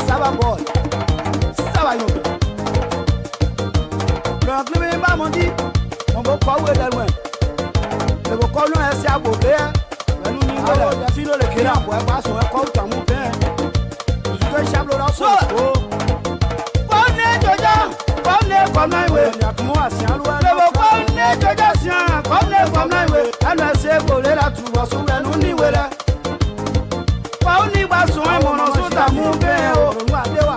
Saba boy. Saba yo. Le climat ba mon dit. On va quoi ouais dans loin. Le va quoi non est à bober. Mais nous ni voilà. La fille le qui là pour pas son quoi ta mon père. Je suis chablo là so. Bonne joja. Bonne comme na we. Moi si alou. Le va bonne joja sian. Bonne comme na we. Elle se boler la tu vois sous nous ni voilà. Oni ba so mono so ta mu be o nwa dewa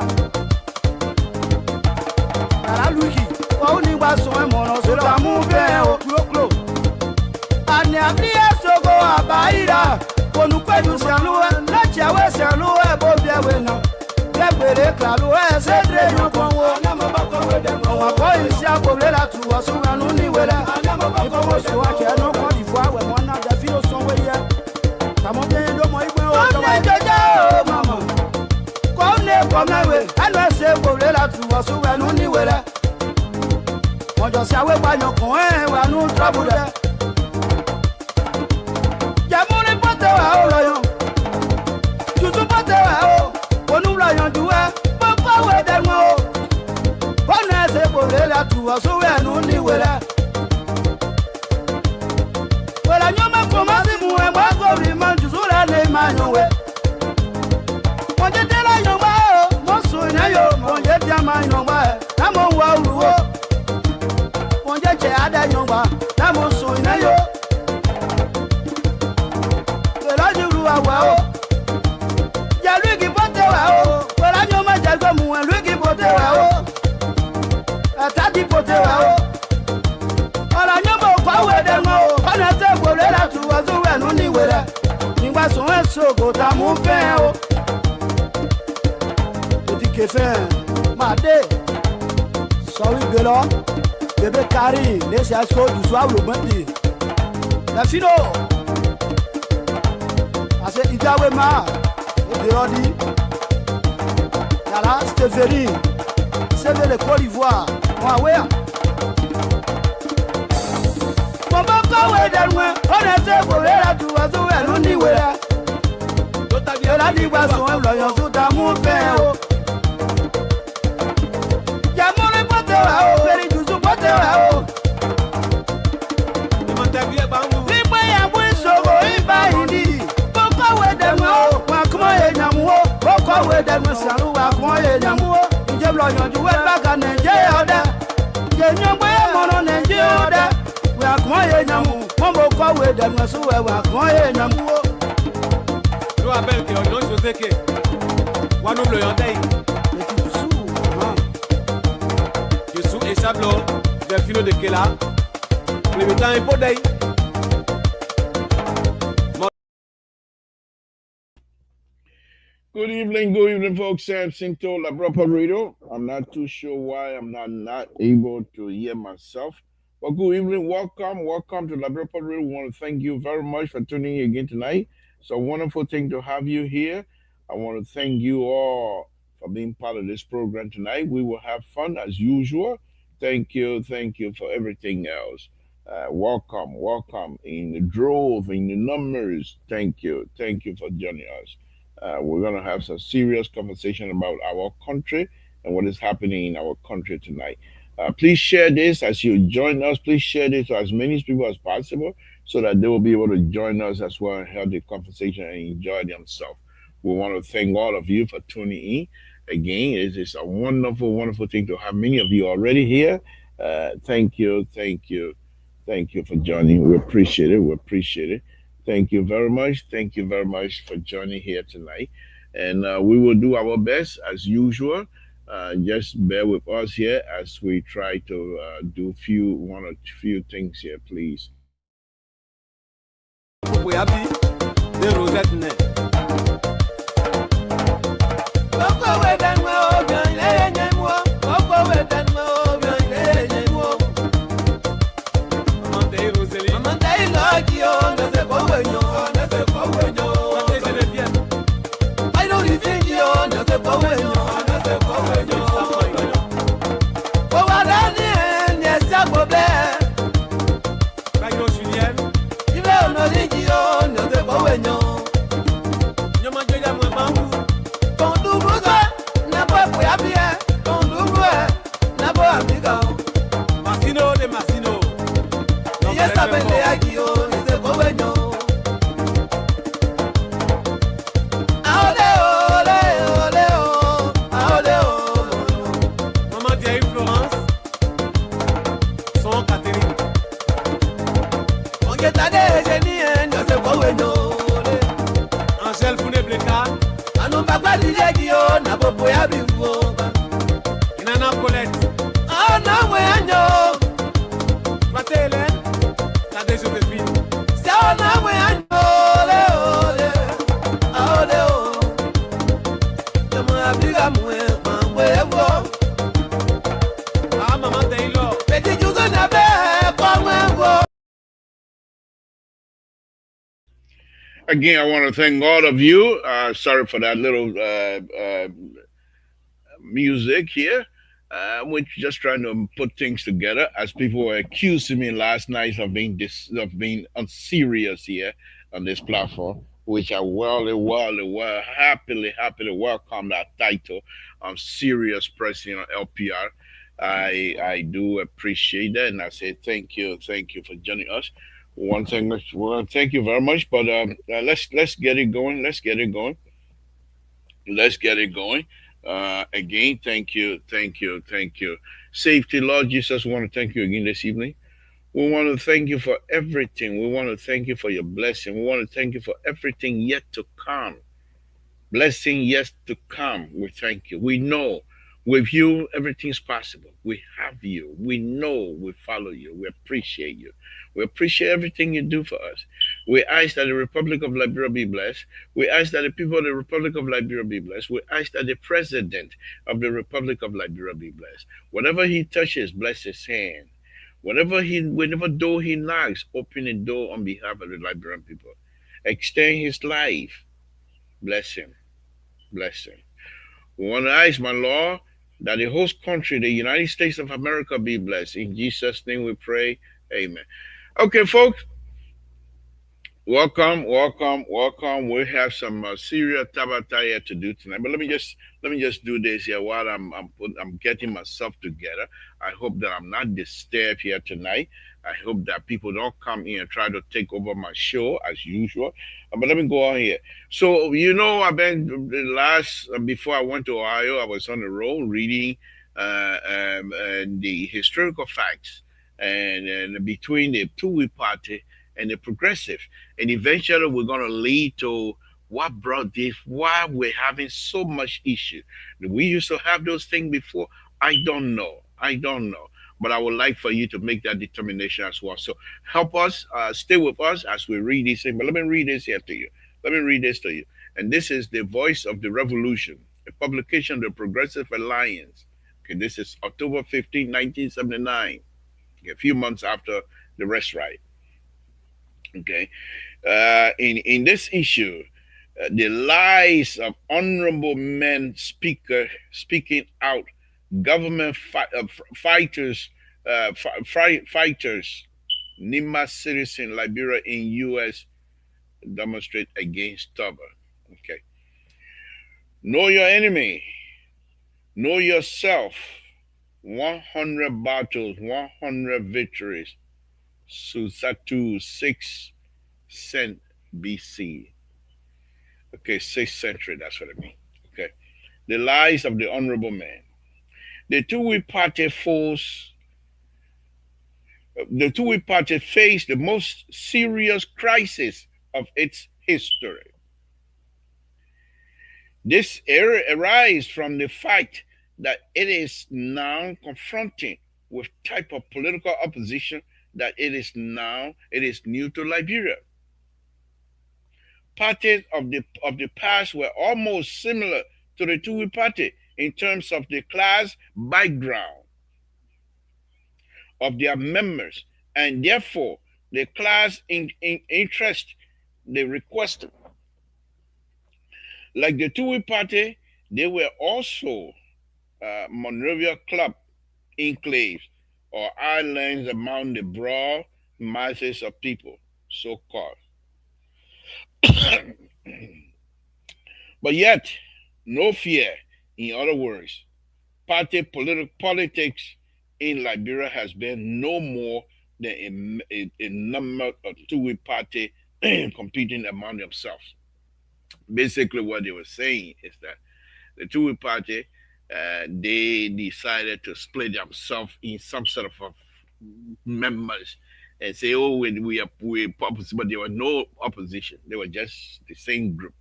ara luki oni ba so mono so ta mu be o klo ani abli esogo abaira onu kwedu sianu na chawe sianu e bo bia we na gbere klalu e se dre yo konwo na mo ba ko we de mo wa ko isi agbole la tu wo so anu ni we la na mo ba ko we so wa ke no ko di fo awe mo na da fi o so we ye tamo bien do mo igbe o to wa jojo mama ko ne ko na we anu se gbole la tu wo so anu ni we la mo jo si awe pa yan kan e wa nu trouble de ja mo ni pote wa o lo yan tutu pote wa o onu la yan duwe mo ko we de mo o na se gbole la tu wo so anu ni we la wala nyoma ko ma si mu e mo ko ri man ju so la le ma yan we mo je de la yan wa o mo so na yo mo je dia ma yan wa na mo wa uru o mo je che ada yan wa na mo so na yo ke la ju ru wa o ya lu ki pote wa o wala nyoma ja go mu e lu ki pote wa o ata di pote wa o ala nyoma ko we de mo ona te gbole la tu wa so we nu ni we la nígbà so en so go ta mu fe o to di ke fe ma de sorry gelo bébé Kari les asko du soir le bandi la fino ase idawe ma de rodi yala Steveri c'est de Côte d'Ivoire moi ouais Mama ko we dan we ona se bo le la tu wa so we lu ni we la to ta bi la di wa so lo yan so ta mu fe o ya mo le pote wa o peri ju so pote wa o ni mo ta bi e ba mu ni pe ya bu so bo iba idi ko ko we dan we o wa ko ye nyamu o ko we dan we sa lu wa ko ye nyamu o je lo yan ju we ba ka Nigeria oda je nyon bo e mo no Nigeria oda we akon ye nyamu mo ko we de no so we akon ye nyamu o lo abel ke o Jose ke wa no lo yon dai Yesu e sablo de filo de kela le metan e podai Good evening, folks. Samson told La Radio. I'm not too sure why I'm not able to hear myself. Well, good evening. Welcome to La Radio. We want to thank you very much for tuning in again tonight. It's a wonderful thing to have you here. I want to thank you all for being part of this program tonight. We will have fun as usual. Thank you for everything else. Welcome in the drove, in the numbers. Thank you for joining us. We're going to have some serious conversation about our country and what is happening in our country tonight. Please share this as you join us. Please share this to as many people as possible so that they will be able to join us as well and have the conversation and enjoy themselves. We want to thank all of you for tuning in. Again, it is a wonderful, wonderful thing to have many of you already here. Thank you for joining. We appreciate it. Thank you very much. Thank you very much for joining here tonight. And we will do our best as usual. Just bear with us here as we try to do one or few things here, please. We have the rosette net. nyole Angel Funebleka Anumba kwa dijegi o na bobo ya biwo Inana Colette Ana mwe anyo Matele La Josephine Sana mwe anyo ole ole Ole o Jamu abiga mwe mwe ewo Mama Taylor Petit Juzo na be kwa mwe ewo. Again, I want to thank all of you. Sorry for that little music here. We're just trying to put things together, as people were accusing me last night of being unserious here on this platform, which I well happily welcome that title. Serious President on LPR. I do appreciate that, and I say thank you for joining us. One thing, well, thank you very much. But let's get it going. Let's get it going. Again, thank you. Safety, Lord Jesus, we want to thank you again this evening. We want to thank you for everything. We want to thank you for your blessing. We want to thank you for everything yet to come. Blessing yet to come. We thank you. We know with you everything's possible. We have you. We know we follow you. We appreciate you. We appreciate everything you do for us. We ask that the Republic of Liberia be blessed. We ask that the people of the Republic of Liberia be blessed. We ask that the President of the Republic of Liberia be blessed. Whatever he touches, bless his hand. Whenever door he knocks, open the door on behalf of the Liberian people. Extend his life. Bless him. Bless him. We want to ask, my Lord, that the host country, the United States of America, be blessed. In Jesus' name we pray. Amen. Okay, folks, welcome. We have some serious tabata here to do tonight. But let me just do this here while I'm getting myself together. I hope that I'm not disturbed here tonight. I hope that people don't come in and try to take over my show as usual. But let me go on here. So I've been the last before I went to Ohio, I was on the road reading the historical facts and between the two-way party and the progressive, and eventually we're going to lead to what brought this, why we're having so much issue. We used to have those things before. I don't know, but I would like for you to make that determination as well. So help us, stay with us as we read this thing. But let me read this here to you. Let me read this to you. And this is the Voice of the Revolution, a publication of the Progressive Alliance. Okay, this is October 15, 1979, a few months after the rest right. Okay, in this issue, the lies of honorable men speaking out, government fighters, fighters, Nima citizen Liberia in U.S. demonstrate against Tubber. Okay, know your enemy, know yourself. 100 battles, 100 victories. Susatu 6th BC. Okay, 6th century, that's what I mean. Okay. The lies of the honorable man. The two-way party force the two-way party faced the most serious crisis of its history. This error arises from the fact that it is now confronting with type of political opposition that it is new to Liberia. Parties of the past were almost similar to the Two-way party in terms of the class background of their members, and therefore the class in interest they requested. Like the Two-way party, they were also Monrovia Club enclaves or islands among the broad masses of people, so called. But yet, no fear. In other words, politics in Liberia has been no more than a number of two-way party competing among themselves. Basically, what they were saying is that the two-way party they decided to split themselves in some sort of members, and say, "Oh, we opposition," but there was no opposition. They were just the same group.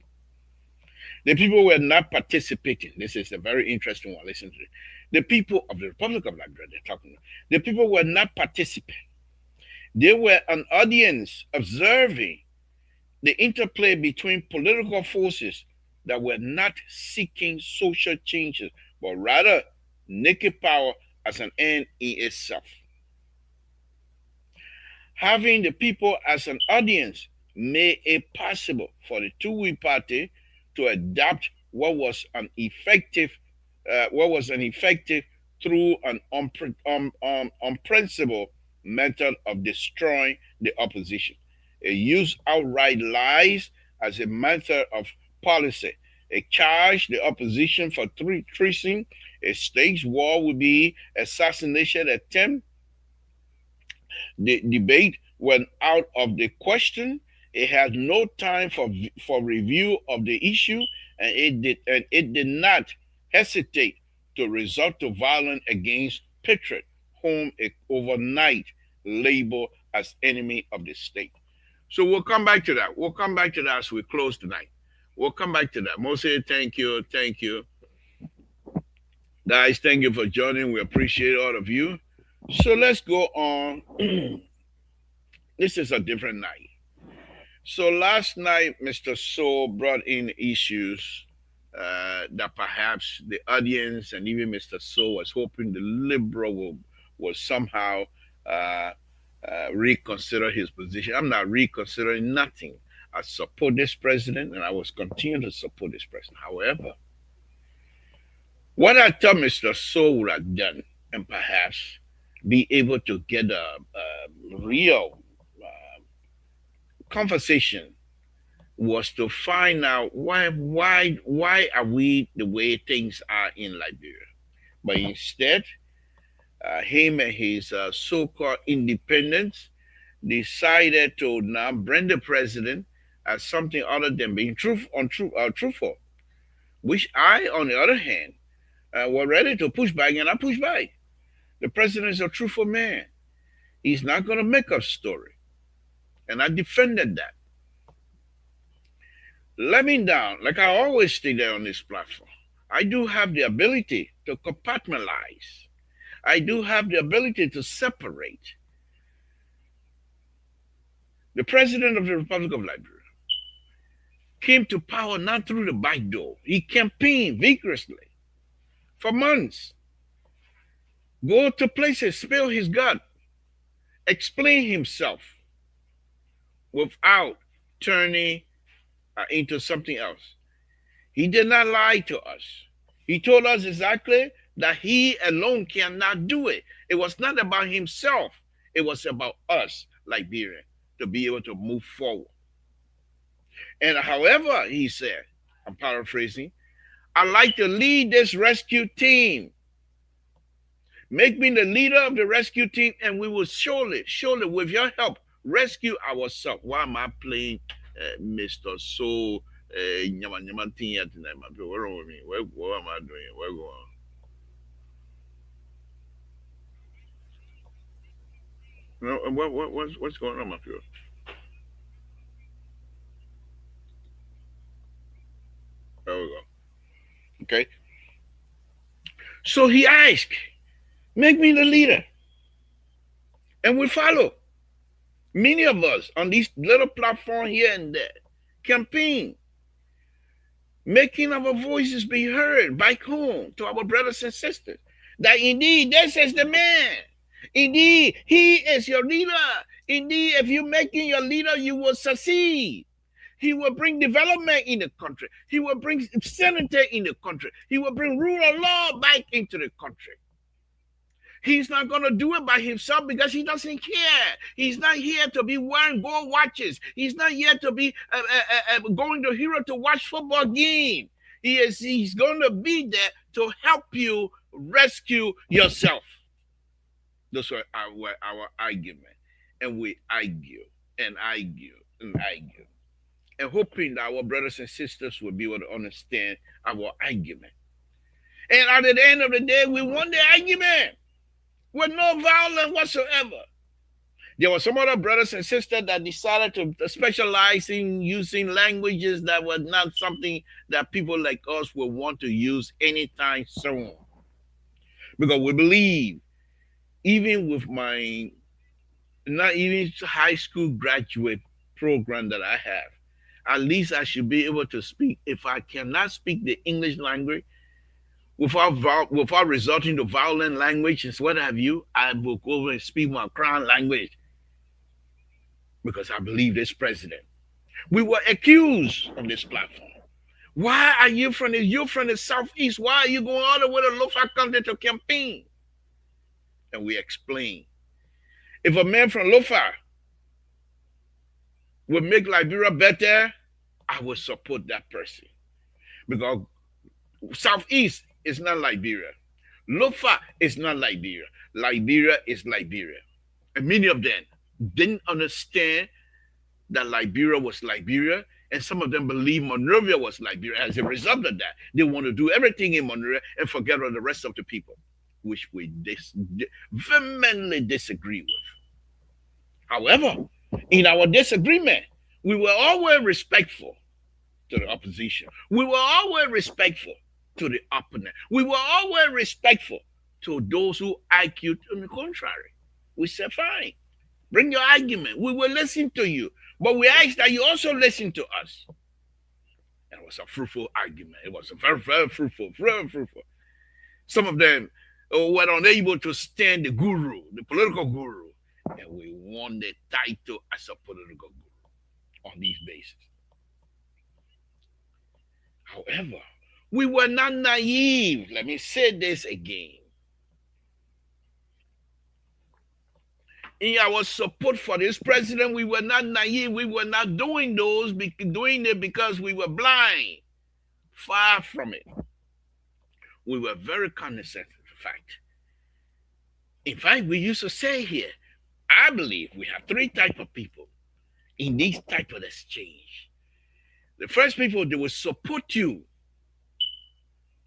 The people were not participating. This is a very interesting one. Listen to it. The people of the Republic of Liberia, they're talking about. The people were not participating. They were an audience observing the interplay between political forces that were not seeking social changes, but rather naked power as an end in itself. Having the people as an audience made it possible for the Tuwi party to adopt what was an effective through an unprincipled method of destroying the opposition. It used outright lies as a method of policy. It charged the opposition for treason. A staged war would be assassination attempt. The debate went out of the question. It had no time for review of the issue, and it did not hesitate to resort to violence against patriot, whom it overnight labeled as enemy of the state. So we'll come back to that. We'll come back to that as we close tonight. We'll come back to that. Mose, thank you. Thank you. Guys, thank you for joining. We appreciate all of you. So let's go on. This is a different night. So last night, Mr. So brought in issues that perhaps the audience and even Mr. So was hoping the liberal will somehow reconsider his position. I'm not reconsidering nothing. I support this president and I will continue to support this president. However, what I thought Mr. So would have done and perhaps be able to get a real conversation was to find out why are we the way things are in Liberia. But instead, him and his so-called independents decided to now brand the president as something other than being truthful, which I, on the other hand, were ready to push back, and I pushed back. The president is a truthful man. He's not going to make up story. And I defended that. Let me down, like I always stay there on this platform. I do have the ability to compartmentalize. I do have the ability to separate. The president of the Republic of Liberia came to power not through the back door. He campaigned vigorously for months. Go to places, spill his gut, explain himself without turning into something else. He did not lie to us. He told us exactly that he alone cannot do it. It was not about himself. It was about us, Liberians, to be able to move forward. And however, he said, I'm paraphrasing, I'd like to lead this rescue team. Make me the leader of the rescue team, and we will surely, with your help, rescue ourselves. Why am I playing Mr. So Nyaman thing here tonight? Where wrong with me? What am I doing? Where going on? No, what's going on, my friend? There we go. Okay. So he asked, make me the leader. And we follow. Many of us on this little platform here and there campaign, making our voices be heard back home to our brothers and sisters. That indeed, this is the man. Indeed, he is your leader. Indeed, if you make him your leader, you will succeed. He will bring development in the country. He will bring sanity in the country. He will bring rule of law back into the country. He's not going to do it by himself because he doesn't care. He's not here to be wearing gold watches. He's not here to be going to Hero to watch football game. He's going to be there to help you rescue yourself. That's what our argument. And we argue and argue and argue. And hoping that our brothers and sisters will be able to understand our argument. And at the end of the day, we won the argument with no violence whatsoever. There were some other brothers and sisters that decided to specialize in using languages that were not something that people like us will want to use anytime soon. Because we believe, even with my not even high school graduate program that I have, at least I should be able to speak. If I cannot speak the English language without resorting to violent language and what have you, I will go over and speak my crown language because I believe this president. We were accused on this platform. Why are you from the southeast? Why are you going all the way to Lofa country to campaign? And we explain. If a man from Lofa would make Liberia better, I would support that person. Because southeast is not Liberia. Lofa is not Liberia. Liberia is Liberia. And many of them didn't understand that Liberia was Liberia, and some of them believe Monrovia was Liberia. As a result of that, they want to do everything in Monrovia and forget all the rest of the people, which we vehemently disagree with. However, in our disagreement, we were always respectful to the opposition. We were always respectful to the opponent. We were always respectful to those who argued on the contrary. We said, fine, bring your argument. We will listen to you. But we ask that you also listen to us. And it was a fruitful argument. It was a very, very fruitful, very fruitful. Some of them were unable to stand the guru, the political guru. And we won the title as a political guru on these bases. However, we were not naive. Let me say this again. In our support for this president, we were not naive. We were not doing it because we were blind. Far from it. We were very cognizant of the fact. In fact, we used to say here, I believe we have three types of people in this type of exchange. The first people, they will support you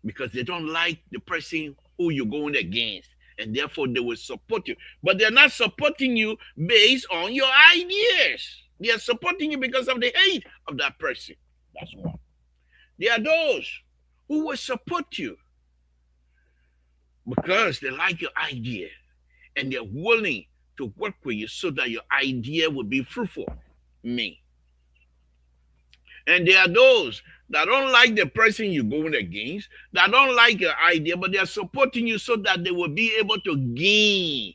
because they don't like the person who you're going against, and therefore they will support you. But they're not supporting you based on your ideas. They are supporting you because of the hate of that person. That's one. There are those who will support you because they like your idea and they're willing to work with you so that your idea will be fruitful. Me. And there are those that don't like the person you're going against, that don't like your idea, but they're supporting you so that they will be able to gain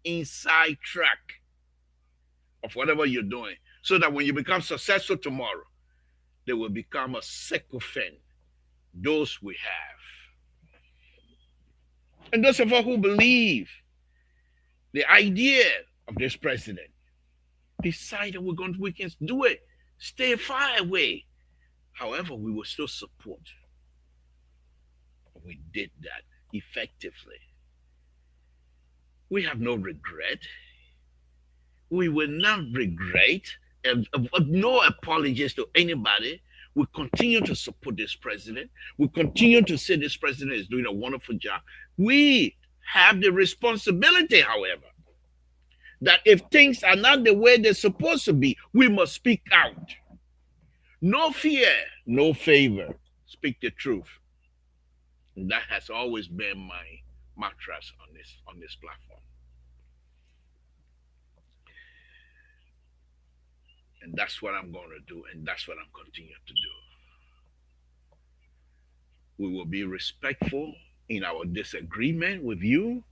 inside track of whatever you're doing. So that when you become successful tomorrow, they will become a sycophant. Those we have. And those of us who believe the idea of this president, decided we can do it. Stay far away. However, we will still support. We did that effectively. We have no regret. We will not regret, and no apologies to anybody. We continue to support this president. We continue to say this president is doing a wonderful job. We have the responsibility, however, that if things are not the way they're supposed to be, we must speak out. No fear, no favor. Speak the truth. And that has always been my mantra on this platform. And that's what I'm going to do, and that's what I'm continuing to do. We will be respectful in our disagreement with you.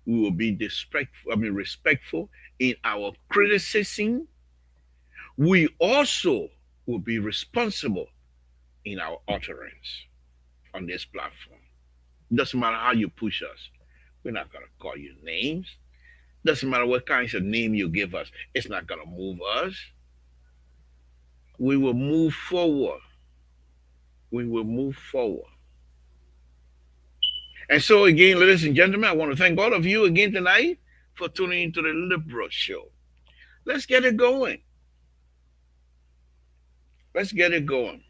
We will be respectful in our criticism. We also will be responsible in our utterance on this platform. Doesn't matter how you push us. We're not going to call you names. Doesn't matter what kinds of name you give us. It's not going to move us. We will move forward. We will move forward. And so again, ladies and gentlemen, I want to thank all of you again tonight for tuning into the Liberal Show. Let's get it going. Let's get it going.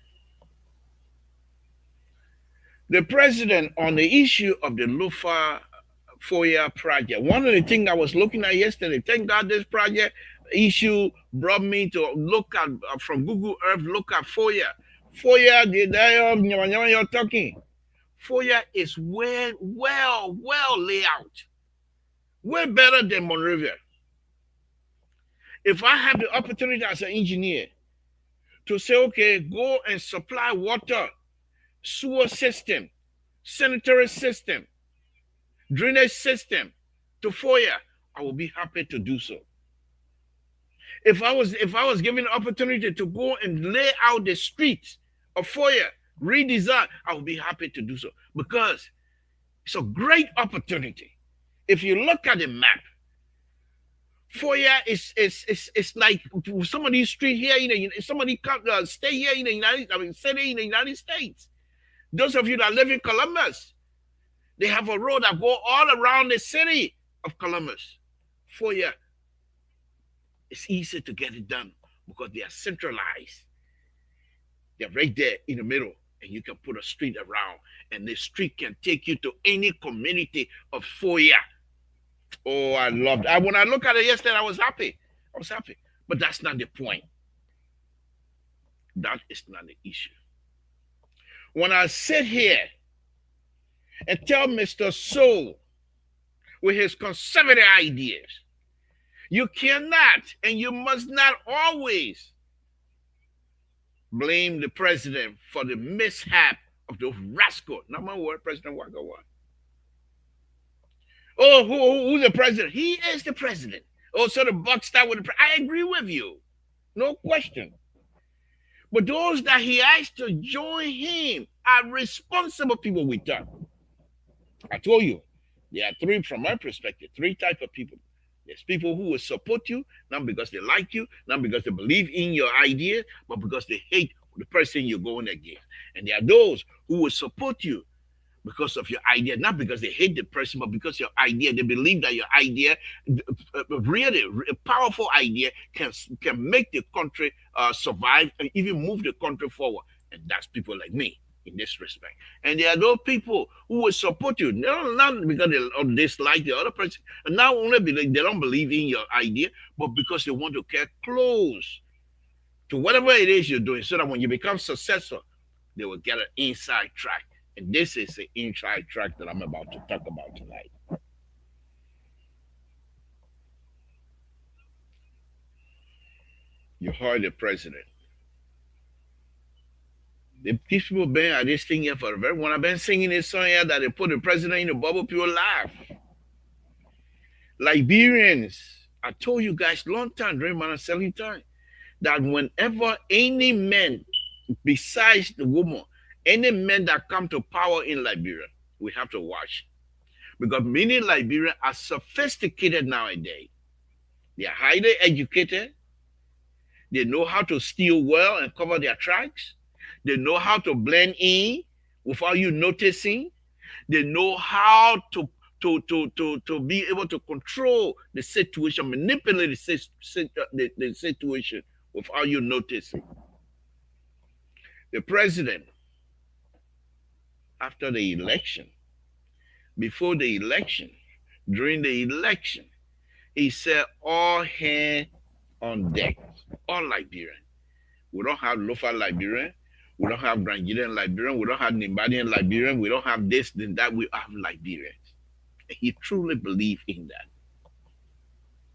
The president on the issue of the Lufa FOIA project. One of the things I was looking at yesterday, thank God this project issue brought me to look at from Google Earth, look at FOIA. FOIA, you're talking. FOIA is well laid out, way better than Monrovia. If I have the opportunity as an engineer to say, okay, go and supply water, sewer system, sanitary system, drainage system to FOIA, I will be happy to do so. If I was given the opportunity to go and lay out the streets of FOIA, redesign, I would be happy to do so because it's a great opportunity. If you look at the map, FOIA is like some of these streets here somebody stay here in the city in the United States. Those of you that live in Columbus, they have a road that go all around the city of Columbus. FOIA, it's easy to get it done because they are centralized. They're right there in the middle, and you can put a street around, and the street can take you to any community of FOIA. Oh, I loved it. When I looked at it yesterday, I was happy. I was happy. But that's not the point. That is not the issue. When I sit here and tell Mr. Soul with his conservative ideas, you cannot and you must not always blame the president for the mishap of those rascals. Not my word, President Walker. Oh, who's the president? He is the president. Oh, so the buck start with the president. I agree with you. No question. But those that he asked to join him are responsible people with that. I told you, there are three, from my perspective, three types of people. There's people who will support you, not because they like you, not because they believe in your idea, but because they hate the person you're going against. And there are those who will support you because of your idea, not because they hate the person, but because your idea, they believe that your idea, really a powerful idea, can make the country survive and even move the country forward. And that's people like me in this respect. And there are those people who will support you, not because they dislike the other person, and not only because they don't believe in your idea, but because they want to get close to whatever it is you're doing, so that when you become successful, they will get an inside track. And this is the inside track that I'm about to talk about tonight. You heard the president. These people been at this thing here for a very when I've been singing this song here that they put the president in the bubble, people laugh. Liberians, I told you guys long time during my selling time that whenever any man besides the woman, any men that come to power in Liberia, we have to watch. Because many Liberians are sophisticated nowadays. They are highly educated. They know how to steal well and cover their tracks. They know how to blend in without you noticing. They know how to be able to control the situation, manipulate the situation without you noticing. The president, after the election, before the election, during the election, he said all hands on deck, all Liberian. We don't have Lofa Liberian. We don't have Grandian Liberian. We don't have Nimbadian Liberian. We don't have this, then that. We have Liberians. And he truly believed in that.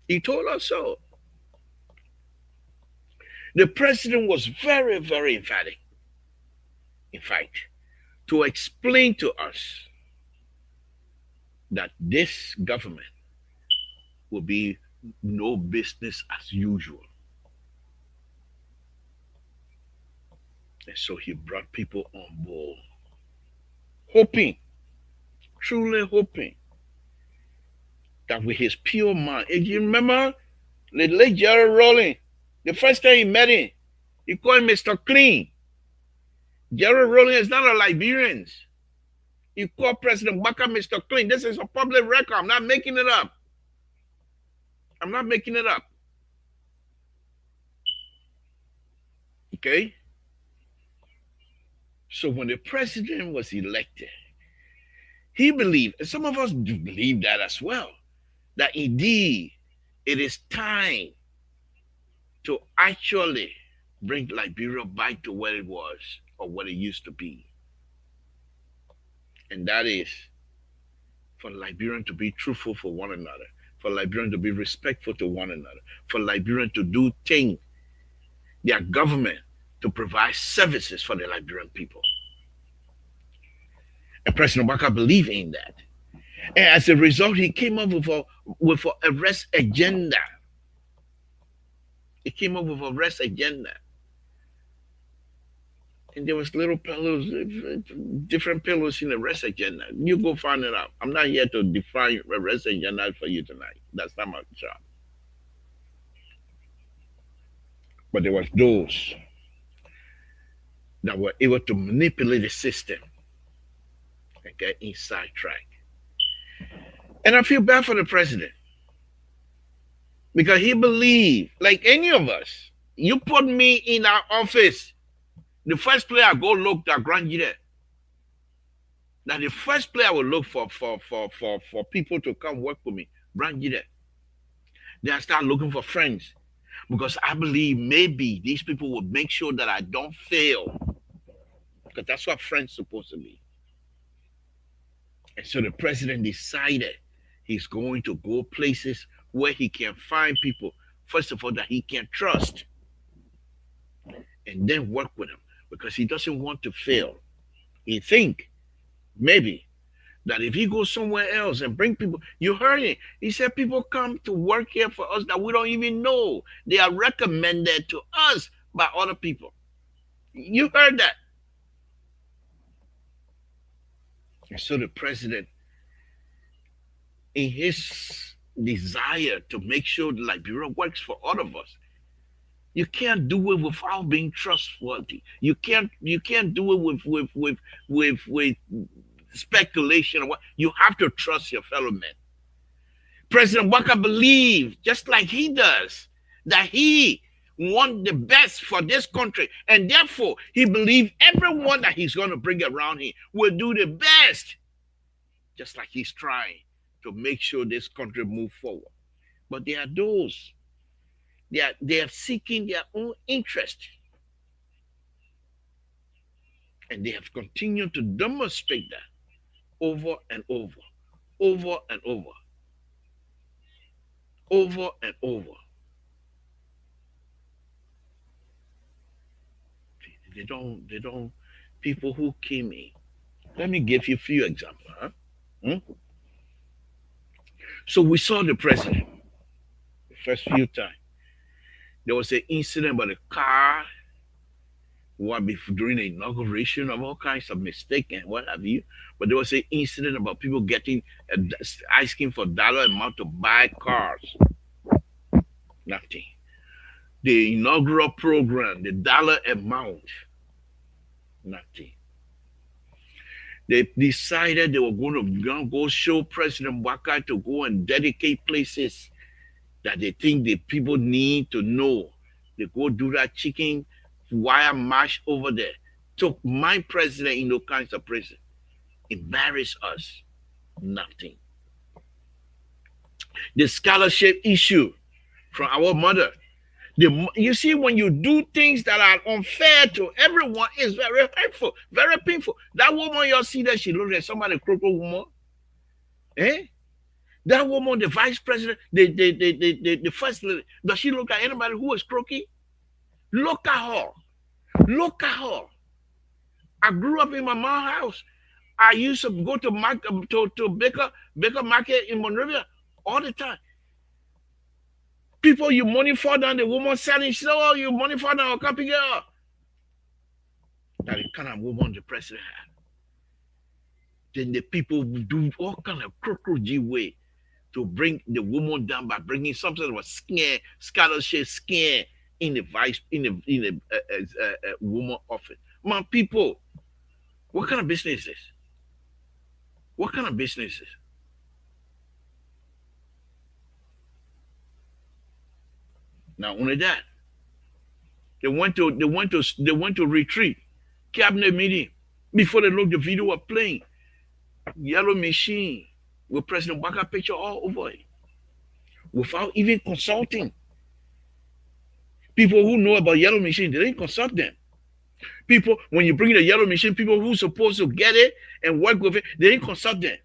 He told us so. The president was very, very emphatic, in fact, to explain to us that this government will be no business as usual. And so he brought people on board, hoping, truly hoping, that with his pure mind, if you remember the late Jerry Rowling, the first time he met him, he called him Mr. Clean. Jerry Rowling is not a Liberian. He called President Baka Mr. Clean. This is a public record. I'm not making it up. I'm not making it up. Okay? So when the president was elected, He believed, and some of us do believe that as well, that indeed it is time to actually bring Liberia back to where it was or what it used to be. And that is for Liberians to be truthful for one another, for Liberians to be respectful to one another, for Liberians to do things, their government to provide services for the Liberian people. And President Obaka believed in that. And as a result, he came up with a arrest agenda. He came up with a arrest agenda. And there was little pillows, different pillows in the arrest agenda. You go find it out. I'm not here to define arrest agenda for you tonight. That's not my job. But there was those that were able to manipulate the system and get inside track. And I feel bad for the president because he believed, like any of us, you put me in our office, the first place I go look at Grand Gide. Now the first place I will look for people to come work for me, Grand Gide. Then I start looking for friends because I believe maybe these people will make sure that I don't fail. Because that's what friends supposed to be. And so the president decided he's going to go places where he can find people, first of all, that he can trust, and then work with them because he doesn't want to fail. He think maybe that if he goes somewhere else and bring people, you heard it. He said people come to work here for us that we don't even know. They are recommended to us by other people. You heard that. And so the president, in his desire to make sure that Liberia works for all of us, you can't do it without being trustworthy. You can't do it with speculation. You have to trust your fellow men. President Waka believed, just like he does, that he want the best for this country, and therefore he believed everyone that he's going to bring around him will do the best, just like he's trying to make sure this country move forward. But there are those, they are seeking their own interest, and they have continued to demonstrate that over and over, over and over, over and over. They don't, people who came in. Let me give you a few examples. Huh? So we saw the president the first few times. There was an incident about a car during the inauguration of all kinds of mistake and what have you. But there was an incident about people getting asking for dollar amount to buy cars. Nothing. The inaugural program, the dollar amount, nothing. They decided they were going to go show President Waka to go and dedicate places that they think the people need to know. They go do that chicken wire march over there. Took my president in those kinds of places. Embarrass us. Nothing. The scholarship issue from our mother. You see, when you do things that are unfair to everyone, it's very hurtful, very painful. That woman, you see that she looked at somebody, crooked woman. Eh? That woman, the vice president, the first lady, does she look at anybody who is crooked? Look at her. Look at her. I grew up in my mom's house. I used to go to Baker Market in Monrovia all the time. People, you money fall down, the woman selling, she said, oh, you money fall down, I'll come pick it up. That's the kind of woman the president had. Then the people do all kind of crocodile way to bring the woman down by bringing something that was scare, scholarship scare in the woman office. Man, people, what kind of business is this? What kind of business is this? Not only that, they went to retreat, cabinet meeting. Before they looked, the video was playing. Yellow machine with President Baka picture all over it without even consulting people who know about yellow machine. They didn't consult them. People, when you bring the yellow machine, people who supposed to get it and work with it, they didn't consult them.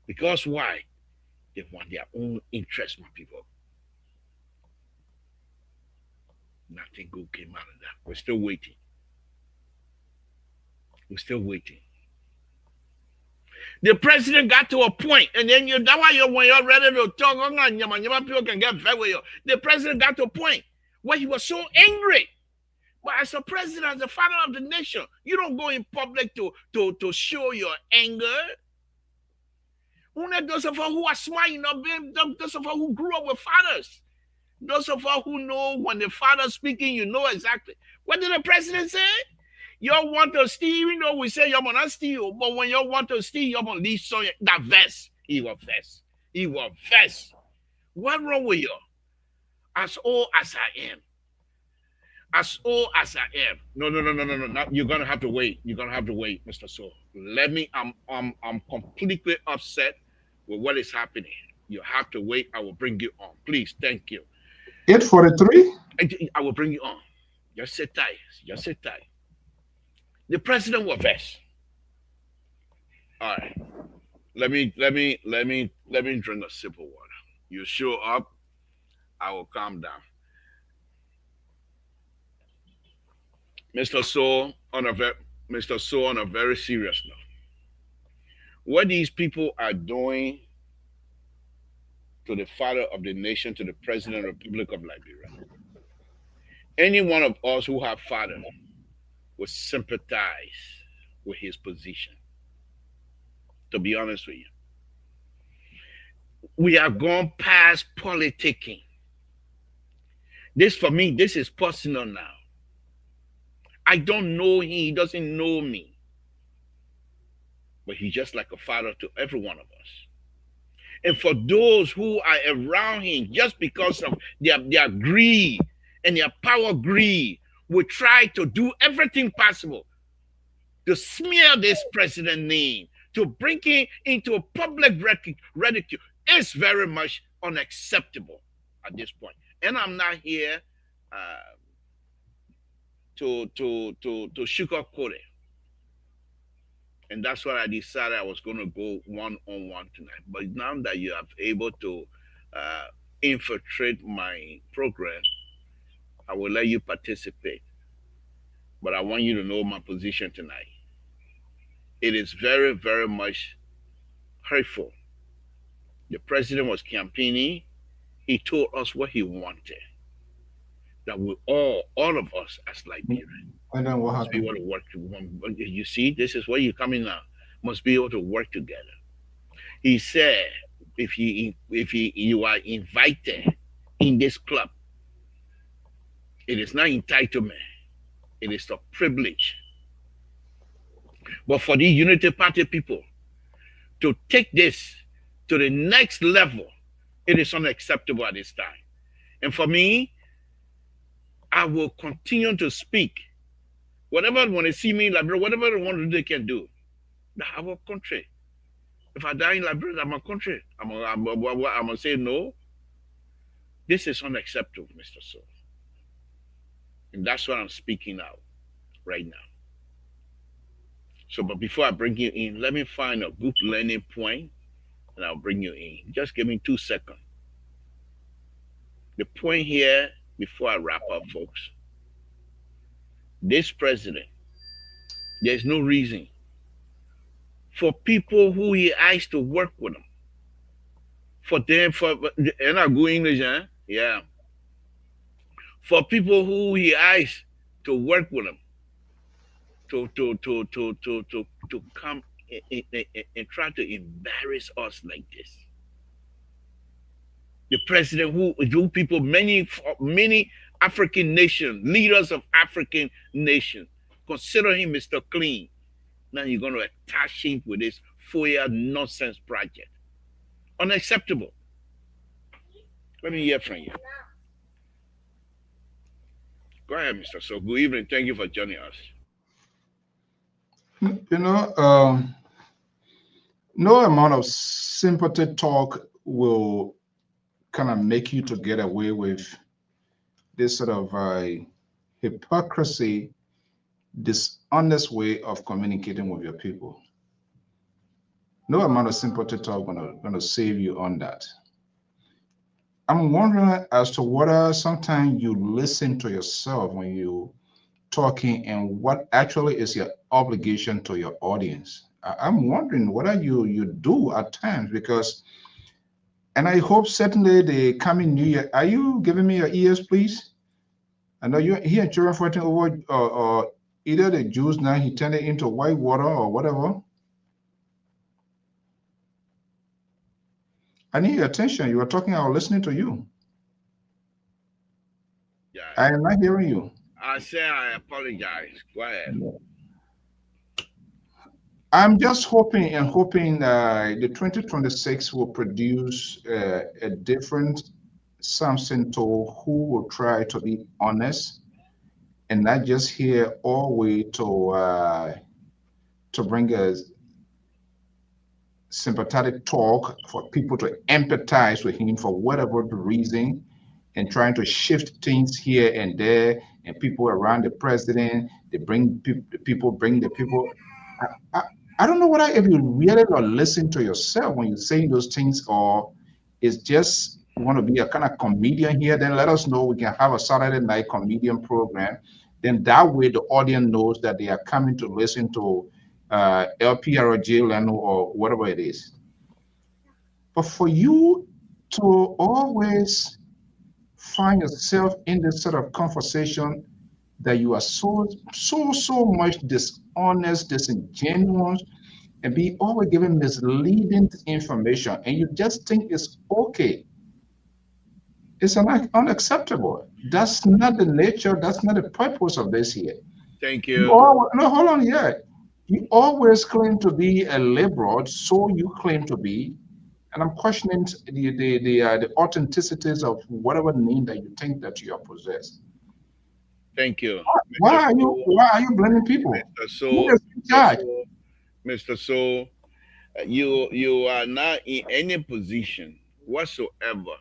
Because why? They want their own interest, my people. Nothing good came out of that. We're still waiting. We're still waiting. The president got to a point, and then that's why when you're ready to talk, people can get very with you. The president got to a point where he was so angry. But as a president, as the father of the nation, you don't go in public to show your anger. Those of us who are smart, those of us who grew up with fathers, those of us who know when the father's speaking, you know exactly. What did the president say? You want to steal, even though we say you're going to steal, but when you want to steal, you're going to leave so that vest. He was vest. He was vest. What wrong with you? As old as I am. As old as I am. No. You're gonna have to wait. You're gonna have to wait, Mr. So. I'm completely upset with what is happening. You have to wait. I will bring you on. Please, thank you. 8:43? I will bring you on. Just sit tight. Just sit tight. The president was vexed. All right. Let me drink a sip of water. You show up, I will calm down. Mr. So on a very serious note. What these people are doing to the father of the nation, to the president of the Republic of Liberia, any one of us who have father would sympathize with his position. To be honest with you, we have gone past politicking. This for me, this is personal now. I don't know him, he doesn't know me. But he's just like a father to every one of us. And for those who are around him, just because of their greed and their power greed, will try to do everything possible to smear this president name, to bring him into a public ridicule, is very much unacceptable at this point. And I'm not here to sugarcoat it. And that's why I decided I was going to go one-on-one tonight. But now that you are able to infiltrate my program, I will let you participate. But I want you to know my position tonight. It is very, very much hurtful. The president was campaigning. He told us what he wanted. That we all of us as Liberians, And then what must be happened? able to work. You see, this is where you're coming now. Must be able to work together. He said, if you are invited in this club, it is not entitlement, it is a privilege. But for the Unity Party people to take this to the next level, it is unacceptable at this time. And for me, I will continue to speak. Whatever when they see me in Liberia, whatever they want to do, they can do. That's our country. If I die in Liberia, I'm a country. I'm gonna say no. This is unacceptable, Mr. So. And that's what I'm speaking out right now. So, but before I bring you in, let me find a good landing point and I'll bring you in. Just give me 2 seconds. The point here, before I wrap up, folks, this president, there's no reason for people who he asked to work with him. For them, and I go English, huh? Yeah. For people who he asked to work with him, to come and try to embarrass us like this. The president who people, many African nations, leaders of African nations, consider him Mr. Clean. Now you're going to attach him with this 4-year nonsense project. Unacceptable. Let me hear from you. Go ahead, Mr. So. Good evening. Thank you for joining us. You know, No amount of sympathy talk will kind of make you to get away with this sort of hypocrisy, dishonest way of communicating with your people. No amount of sympathy talk gonna save you on that. I'm wondering as to whether sometimes you listen to yourself when you talking and what actually is your obligation to your audience. I'm wondering whether you do at times because, and I hope certainly the coming new year. Are you giving me your ears, please? I know you here in children fighting over either the juice now he turned it into white water or whatever. I need your attention. You are talking, I was listening to you. I Guys, am not hearing you. I say I apologize. Go ahead. I'm just hoping and hoping the 2026 will produce a different Samson tool who will try to be honest and not just here all way to bring us sympathetic talk for people to empathize with him for whatever the reason and trying to shift things here and there and people around the president they bring people bring the people I, I, I don't know whether if you really not listen to yourself when you're saying those things or it's just want to be a kind of comedian here, then let us know. We can have a Saturday night comedian program. Then that way the audience knows that they are coming to listen to LP or Leno or whatever it is. But for you to always find yourself in this sort of conversation that you are so much dishonest, disingenuous, and be always giving misleading information, and you just think it's okay. It's unacceptable. That's not the nature, that's not the purpose of this here. Thank You you. all no, hold on yet. You always claim to be a liberal, so you claim to be, and I'm questioning the authenticities of whatever name that you think that you are possessed. Thank you, Why Mr. are you So, why are you blaming people? Mr. Who So, is in Mr. charge? So, Mr. So. You are not in any position whatsoever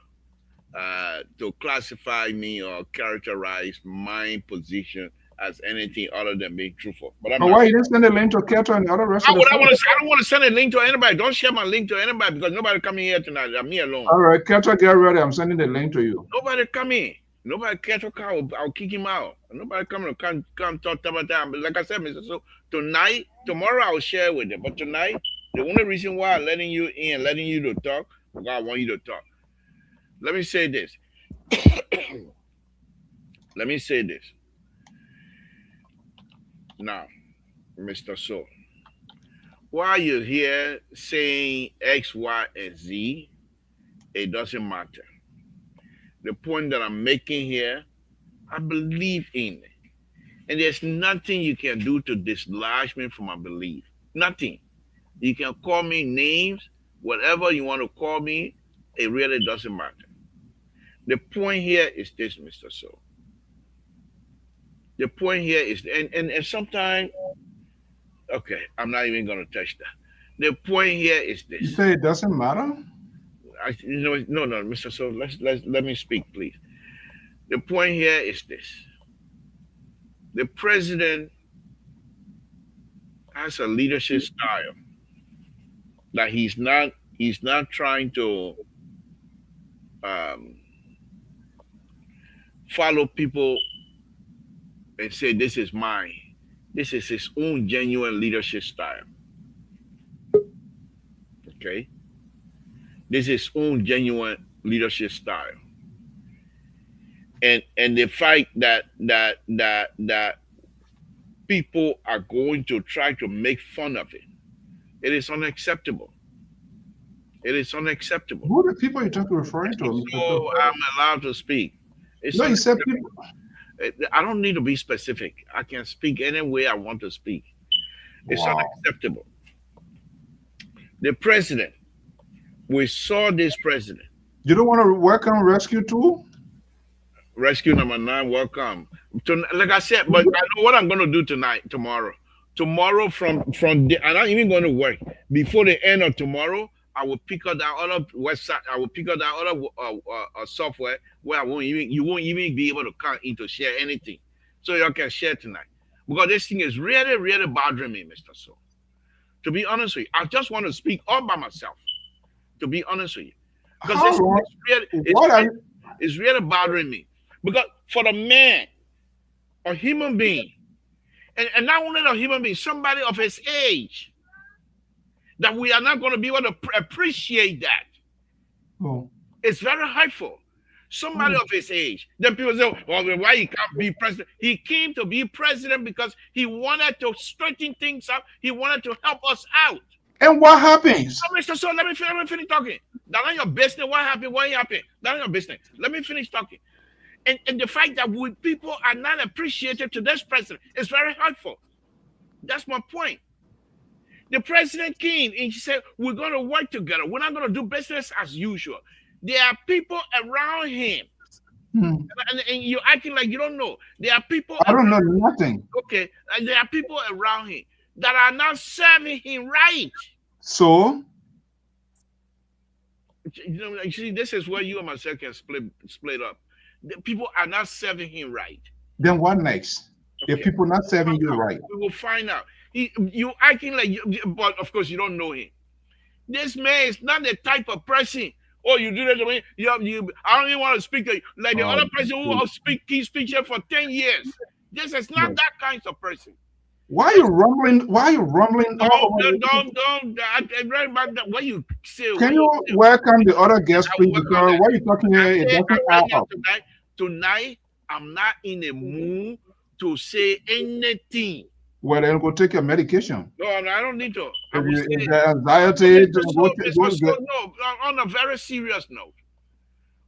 to classify me or characterize my position as anything other than being truthful. But I'm But not. why you didn't send a link to Keto and the other rest Why of the would I want folks? to? I don't want to send a link to anybody. Don't share my link to anybody because nobody coming here tonight. I'm me alone. All right, Keto, get ready. I'm sending the link to you. Nobody coming. Nobody catch a car. I'll kick him out. Nobody coming to come talk about that. But like I said, Mr. So tonight, tomorrow I'll share with them. But tonight, the only reason why I'm letting you in, letting you to talk, because I want you to talk. Let me say this. Let me say this. Now, Mr. So, while you're here saying X, Y, and Z, it doesn't matter. The point that I'm making here, I believe in it. And there's nothing you can do to dislodge me from my belief. Nothing. You can call me names, whatever you want to call me, it really doesn't matter. The point here is this, Mr. So. The point here is, and sometimes, okay, I'm not even going to touch that. The point here is You this. say it doesn't matter? No, Mr. So let me speak, please. The point here is this. The president has a leadership style that he's not trying to um, follow people and say this is mine. This is his own genuine leadership style. Okay, this is his own genuine leadership style, and the fact that people are going to try to make fun of it, it is unacceptable. It is unacceptable. Who are the people you're talking referring to, Mr. So So? I'm allowed to speak. It's No, you said unacceptable. people. I don't need to be specific. I can speak any way I want to speak. It's Wow. unacceptable. The president, we saw this president. You don't want to welcome rescue too? Rescue number 9, welcome. Like I said, but I know what I'm going to do tonight, tomorrow. Tomorrow I'm not even going to work. Before the end of tomorrow, I will pick up that other website. I will pick up that other software where you won't even be able to come in to share anything. So y'all can share tonight. Because this thing is really, really bothering me, Mr. So. To be honest with you, I just want to speak all by myself. To be honest with you. Because How this thing long? is really, What are you? it's really bothering me. Because for the man, a human being, and not only a human being, somebody of his age, that we are not going to be able to appreciate that. Oh, It's very hurtful. Somebody oh, of his age. Then people say, well, why he can't be president? He came to be president because he wanted to straighten things up. He wanted to help us out. and what happens? So, Mr. So, let me finish talking. That's not your business. What happened? What happened? That's not your business. Let me finish talking. And the fact that people are not appreciative to this president is very hurtful. That's my point. The president came and he said, we're going to work together. We're not going to do business as usual. There are people around him, Hmm. and you're acting like you don't know. There are people I don't know around, nothing. okay, and there are people around him that are not serving him right. So, You see, this is where you and myself can split up. The people are not serving him right. then what next? If Okay, people not serving you right, we will find out. You acting like but of course you don't know him. This man is not the type of person. Oh, you do that to me. I don't even want to speak to you like the uh, other person who will speak. He speaks here for 10 years. This is not no. that kind of person. Why are you rumbling? Why are you rumbling all over? Don't. I read about that. What you say? Can What you you say? welcome the other guest, I will please? work on Because that. what you're talking here, it I doesn't right add now up. tonight. Tonight, I'm not in a mood to say anything. Well, then go take your medication. No, no, I don't need to. I If will you say, if the anxiety, then Mr. So, go Mr. go So, get. no. On a very serious note,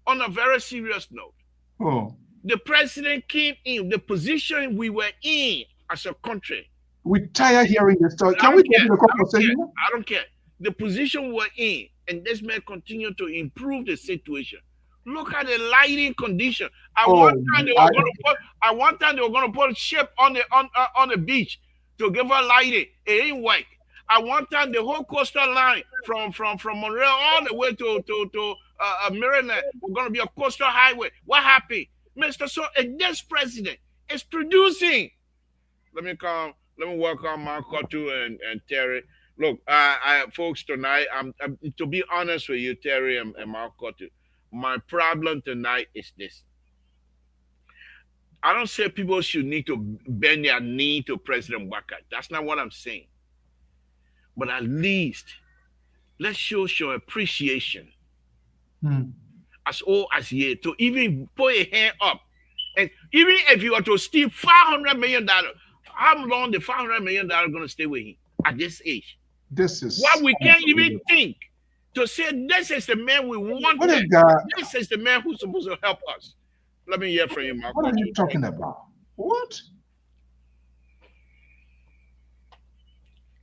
on a very serious note, Oh, the president came in the position we were in as a country. we tired hearing this story. I Can we don't go care. to the I don't care. conversation? I don't care. The position we're in, and this man continue to improve the situation. Look at the lighting condition. At Oh, one time they were I going to put. At one time they were going to put a ship on the beach to give her lighting. It didn't work. At one time the whole coastal line from Montreal all the way to Maryland was going to be a coastal highway. What happened, Mister? So and this president is producing. Let me come. Let me welcome Mark Kotu and Terry. Look, folks, tonight, to be honest with you, Terry and Mark Kotu, my problem tonight is this. I don't say people should need to bend their knee to President Waka. That's not what I'm saying. But at least let's show appreciation hmm. as old as he to even put a hand up. And even if you were to steal $500 million, how long the $500 million going to stay with him at this age? This What is we can't even think to say this is the man we what is wanted. God? This is the man who's supposed to help us. Let me hear from you, What Malcolm. are you talking about? What?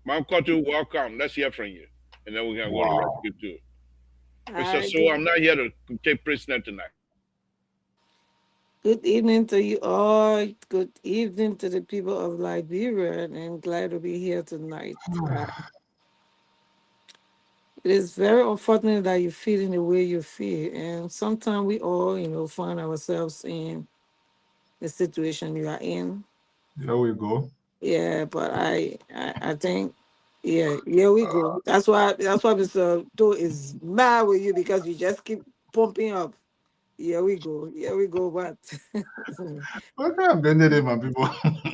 Malcolm, welcome. Let's hear from you. And then we can go to Wow. rescue too. Mr. Hi, So good, I'm not here to take prisoner tonight. good evening to you all. Good evening to the people of Liberia, and I'm glad to be here tonight. It is very unfortunate that you feel in the way you feel, and sometimes we all, find ourselves in the situation you are in. There we go. Yeah, but I think, yeah, here we go. That's why Mr. Do is mad with you because you just keep pumping up. Here we go. But Okay, I'm bending it, my people.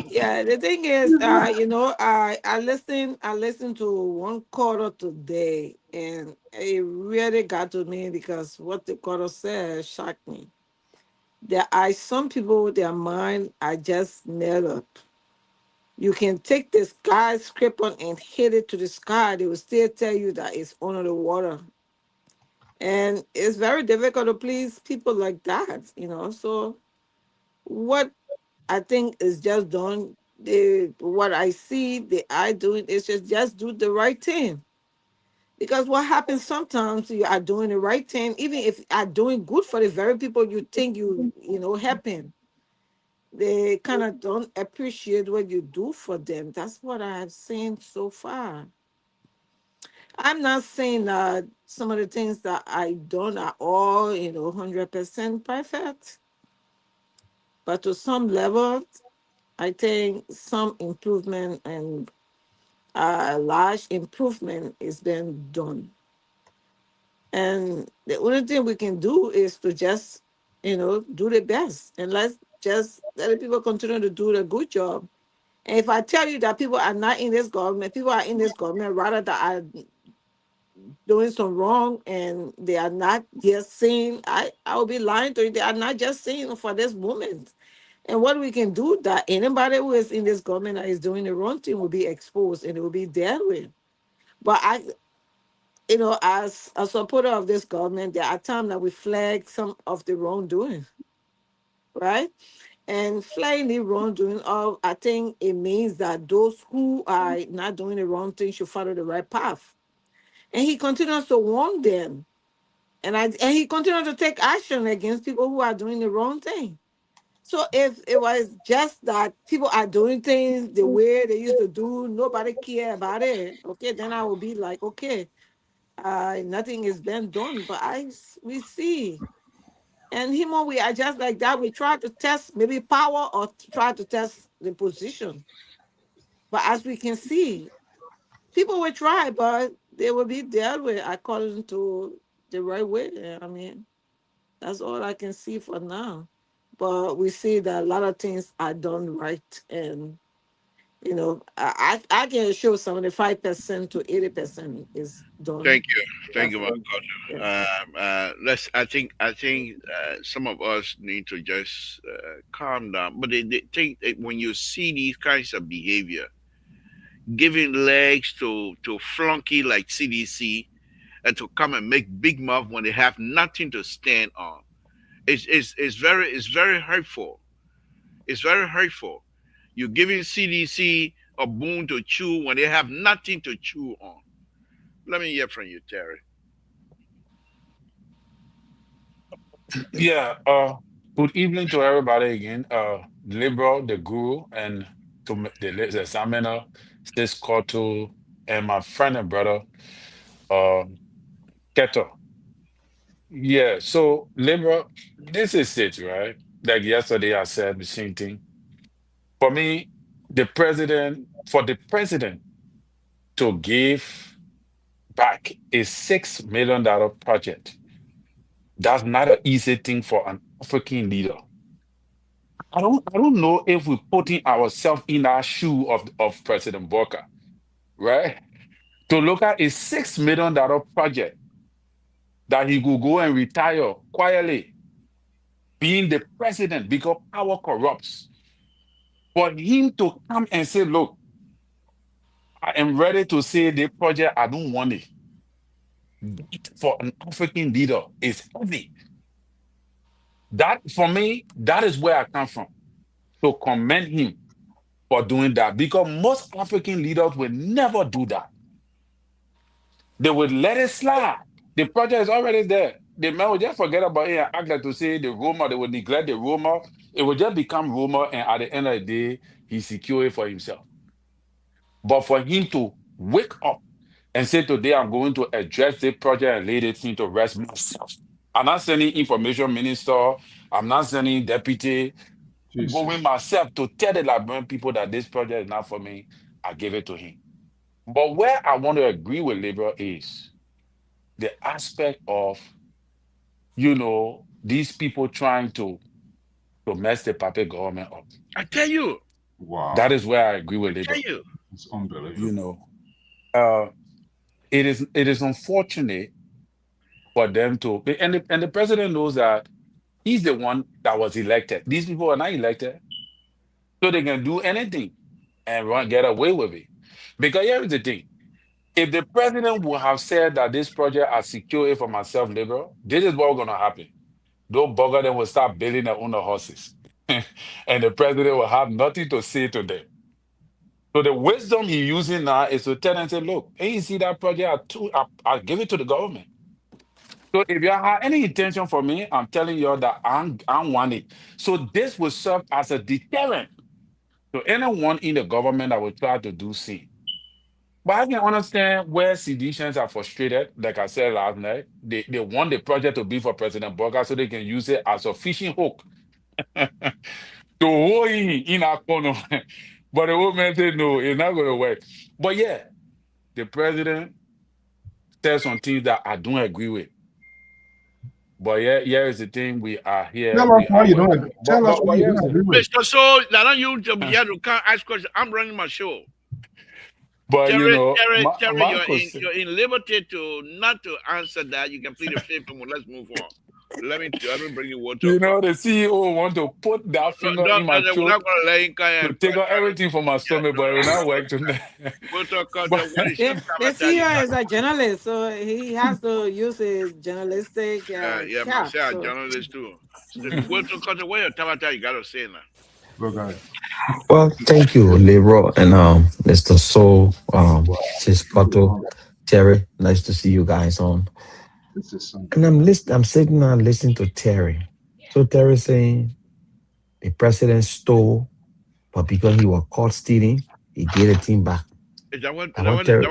yeah, the thing is, I listened to one quarter today, and it really got to me because what the quarter said shocked me. There are some people, their mind are just made up. You can take the skyscraper and hit it to the sky; they will still tell you that it's under the water, and it's very difficult to please people like that. So what I think is just done. What I see the I doing is just do the right thing. Because what happens sometimes you are doing the right thing, even if you are doing good for the very people you think you helping. They kind of don't appreciate what you do for them. That's what I have seen so far. I'm not saying that some of the things that I done are all, 100% perfect, but to some level, I think some improvement and a large improvement is being done. And the only thing we can do is to just, do the best. And let's just let the people continue to do the good job. And if I tell you that people are not in this government, people are in this government rather that are doing some wrong and they are not just saying, I will be lying to you, they are not just saying for this moment. And what we can do that anybody who is in this government that is doing the wrong thing will be exposed and it will be dealt with. But as a supporter of this government, there are times that we flag some of the wrongdoing, right? And flagging the wrongdoing, I think it means that those who are not doing the wrong thing should follow the right path. And he continues to warn them. And he continues to take action against people who are doing the wrong thing. So if it was just that people are doing things the way they used to do, nobody care about it, okay, then I would be like, okay, nothing is being done. But we see, and him when we are just like that, we try to test maybe power or try to test the position. But as we can see, people will try, but they will be dealt with according to the right way. I mean, that's all I can see for now. But we see that a lot of things are done right, and I can show 75% to 80% is done. Thank you, That's my all. God. Yeah. Let's. I think some of us need to just calm down. But they think that when you see these kinds of behavior, giving legs to flunky like CDC, and to come and make big mouth when they have nothing to stand on, it's very hurtful. It's very hurtful. You're giving CDC a boon to chew when they have nothing to chew on. Let me hear from you, Terry. Yeah, good evening to everybody again. Liberal, the guru, and the examiner, Sis Koto, and my friend and brother, um, Keto. Yeah, so Liberal, this is it, right? Like yesterday, I said the same thing. For me, for the president to give back a $6 million project, that's not an easy thing for an African leader. I don't know if we're putting ourselves in our shoe of President Walker, right? To look at a $6 million project that he could go and retire quietly, being the president because power corrupts. For him to come and say, look, I am ready to say the project, I don't want it. That for an African leader is heavy. That for me, that is where I come from. To commend him for doing that because most African leaders will never do that. They would let it slide. The project is already there. The man will just forget about it and act like to say the rumor. They will neglect the rumor. It will just become rumor, and at the end of the day, he secure it for himself. But for him to wake up and say, today I'm going to address the project and lay this thing to rest myself. I'm not sending information minister. I'm not sending deputy. I'm going Jesus. myself to tell the Liberian people that this project is not for me. I give it to him. But where I want to agree with Liberal is the aspect of, these people trying to mess the puppet government up. I tell you, That Wow. is where I agree I with tell Liberal. you. It's You unbelievable. know, uh, it is unfortunate for them to, and the president knows that he's the one that was elected. These people are not elected, so they can do anything and get away with it. Because here's the thing: if the president would have said that this project I secure it for myself, Liberal, this is what's gonna happen. Those bugger them will start building their own horses. And the president will have nothing to say to them. So the wisdom he's using now is to tell them, say, look, hey, you see that project, I give it to the government. So if you have any intention for me, I'm telling you that I want it. So this will serve as a deterrent to anyone in the government that will try to do sin. But I can understand where seditions are frustrated. Like I said last night, they want the project to be for President Boga so they can use it as a fishing hook to hold him in our corner. But the old man said, no, it's not going to work. But yeah, the president said some things that I don't agree with. But yeah, here is the thing: we are here. Tell us We why are you don't. working. Tell us why you here's don't the, agree with. Mr. So, now you to be able to come ask questions. I'm running my show. but you Terry, know, Terry, Terry, Marcos, you're in liberty to not to answer that. You can plead the fifth one. Let's move on. Let me bring you water. you know, the CEO want to put that finger in my We're throat not gonna let him to take out everything from my stomach, but it will not work tonight. water culture. But The CEO is a journalist, so he has to use his journalistic Yeah, man, cap. say a So journalist too. Water culture. What you tabata you gotta say now? Go ahead. Well, thank you, Leroy and Mr. Soul, Chispato, Terry. Nice to see you guys on. This is some. And I'm sitting and listening to Terry. So Terry saying the president stole, but because he was caught stealing, he gave the team back. Is that what That what Terry,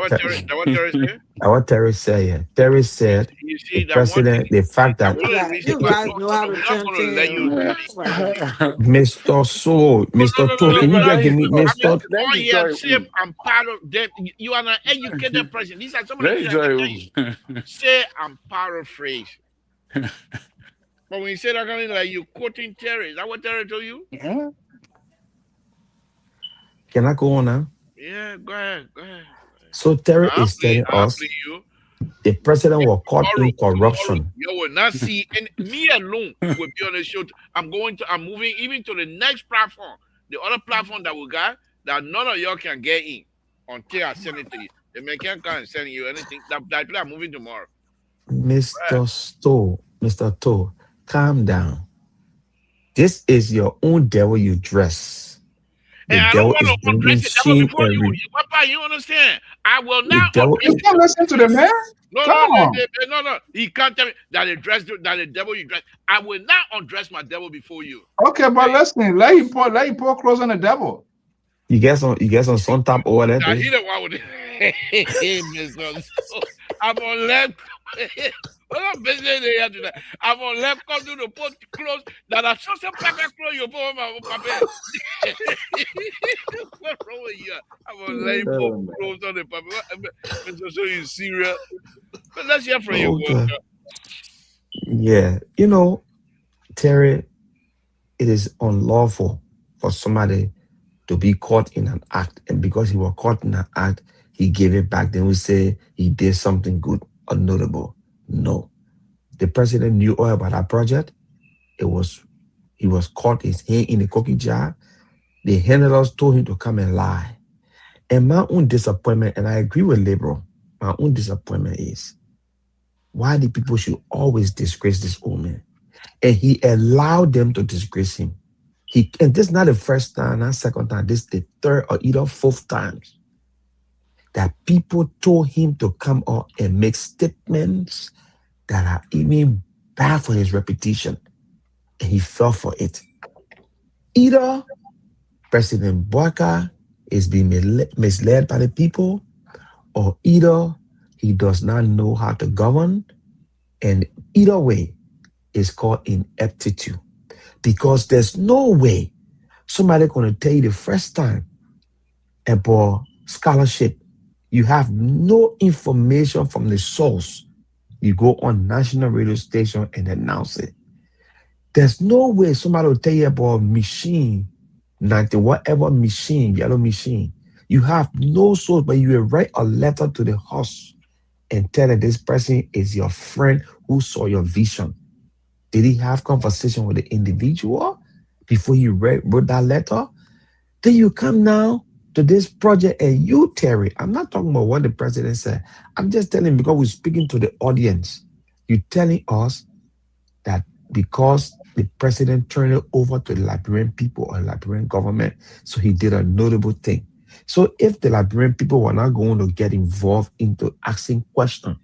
Terry said? that what Terry said here. Terry said You the see that one thing. president, the fact That that one of the reasons you why guys know how we're to not turn gonna let you things. speak. Mr. Soul, Mr. Toll, can you just give me Mr. All here, say I'm part of them. You are an educated person. These are some of the let things I can tell you. Say I'm paraphrase. But when you say that kind of like you quoting Terry, is that what Terry told you? Can I go on now? Yeah, go ahead. So Terry is telling I'll us play you. the president was caught in corruption. You will not see, and me alone will be on the show. I'm moving even to the next platform, the other platform that we got, that none of y'all can get in until I send it to you. The man can't come and send you anything. That I'm moving tomorrow. Mr. Toe, calm down. This is your own devil you dress. The And I don't devil want is to bringing undress it. That was shame before and you. Papa, you understand? I will the not devil. undress You can't listen to the man. No. He can't tell me that the devil you dress. I will not undress my devil before you. Okay, but listen, let him pour clothes on the devil. You get some sun top over that Now day. he the one with it. I'm on left. What business they have to that? I'm on left come to the put clothes that are so some paper clothes you put on my paper. What's wrong with you? I'm on left put clothes on the paper. Mr. So you serious? But let's hear from you. Okay. Yeah, Terry, it is unlawful for somebody to be caught in an act, and because he was caught in an act, he gave it back. Then we say he did something good or notable. No, the president knew all about that project. He was caught his hand in the cookie jar. The handlers told him to come and lie. And my own disappointment, and I agree with Liberal, my own disappointment is why the people should always disgrace this old man. And he allowed them to disgrace him. And this is not the first time, not second time, this is the third or either fourth time that people told him to come out and make statements that are even bad for his reputation. And he fell for it. Either President Boaka is being misled by the people, or either he does not know how to govern, and either way is called ineptitude. Because there's no way somebody going to tell you the first time about scholarship, you have no information from the source. You go on national radio station and announce it. There's no way somebody will tell you about machine, 90 whatever machine, yellow machine. You have no source, but you will write a letter to the house and tell that this person is your friend who saw your vision. Did he have conversation with the individual before he wrote that letter? Then you come now to this project and you, Terry, I'm not talking about what the president said. I'm just telling because we're speaking to the audience. You're telling us that because the president turned it over to the Liberian people or Liberian government, so he did a notable thing. So if the Liberian people were not going to get involved into asking questions,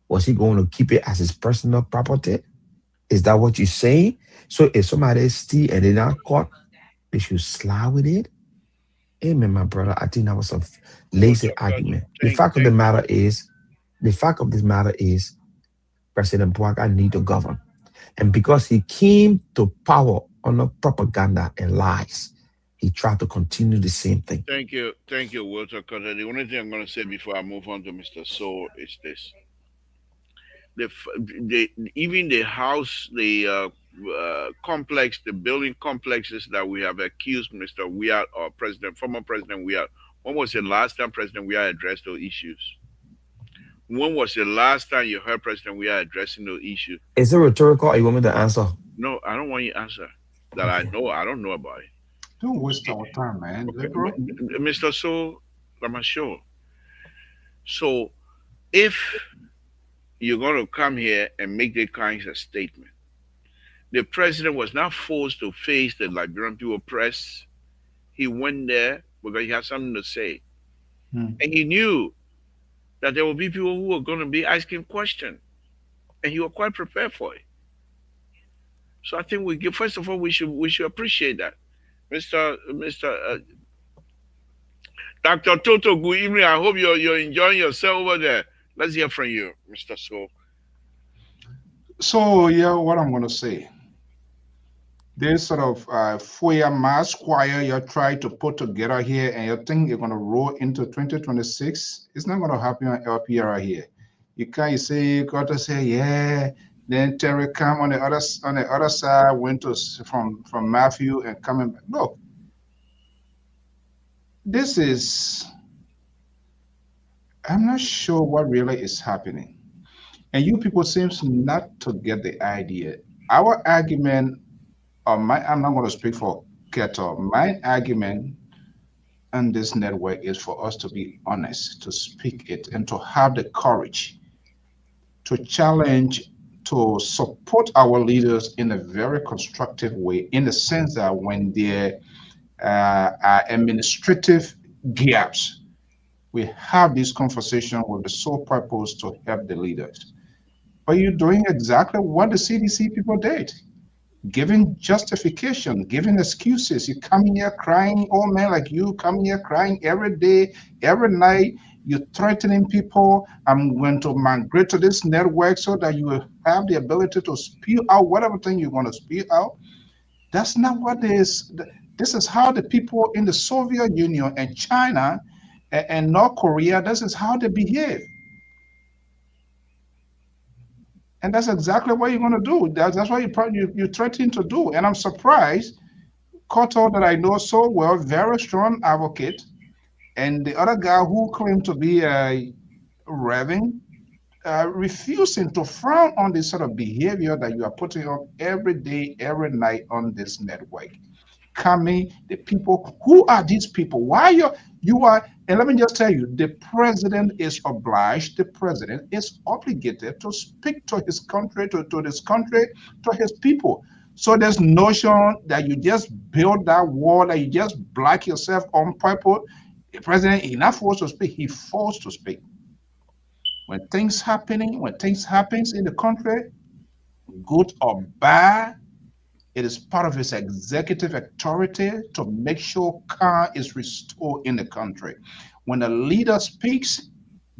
Was he going to keep it as his personal property? Is that what you're saying? So if somebody steal and they're not caught, they should slide with it? Amen, my brother. I think that was a lazy Walter, argument. thank you. The fact of this matter is, President Boaga need to govern. And because he came to power under propaganda and lies, he tried to continue the same thing. Thank you, Walter Carter. The only thing I'm going to say before I move on to Mr. Soul is this: the even the house, the complex, the building complexes that we have accused Mr. Weir or President, former President Weir. When was the last time President Weir addressed those issues? When was the last time you heard President Weir addressing those issues? Is it rhetorical or you want me to answer? No, I don't want you to answer that. I Okay. know. I don't know about it. Don't waste our time, man. Okay, Liberal. Mr. So, I'm sure. So, if you're going to come here and make that kinds of statement, the president was not forced to face the Liberian people press. He went there because he had something to say, Hmm. and he knew that there would be people who were going to be asking questions, and he was quite prepared for it. So I think we give, first of all, we should appreciate that, Mister Doctor Toto. Good evening. I hope you're enjoying yourself over there. Let's hear from you, Mister So. So yeah, what I'm gonna say, this sort of four-year mass choir you're trying to put together here, and you think you're gonna roll into 2026. It's not gonna happen up here right here. You can't say you got to say yeah. Then Terry come on the other side, went to from Matthew and coming back. Look, this is, I'm not sure what really is happening. And you people seems not to get the idea. Our argument, I'm not going to speak for Keto. My argument on this network is for us to be honest, to speak it, and to have the courage to challenge, to support our leaders in a very constructive way, in the sense that when there are administrative gaps, we have this conversation with the sole purpose to help the leaders. But you're doing exactly what the CDC people did, giving justification, giving excuses. You come here crying, old man like you come here crying every day, every night. You're threatening people. I'm going to migrate to this network so that you will have the ability to spew out whatever thing you want to spew out. That's not what this. This is how the people in the Soviet Union and China and North Korea. This is how they behave, and that's exactly what you're going to do. That's what you threatening to do. And I'm surprised Cotto, that I know so well, very strong advocate, and the other guy who claimed to be a Reverend, refusing to frown on this sort of behavior that you are putting up every day, every night on this network. Coming, the people, who are these people? Why you are, and let me just tell you, the president is obliged, the president is obligated to speak to his country, to this country, to his people. So there's notion that you just build that wall, that you just block yourself on purpose. The president is not forced to speak, he forced to speak. When things happens in the country, good or bad, it is part of his executive authority to make sure calm is restored in the country. When a leader speaks,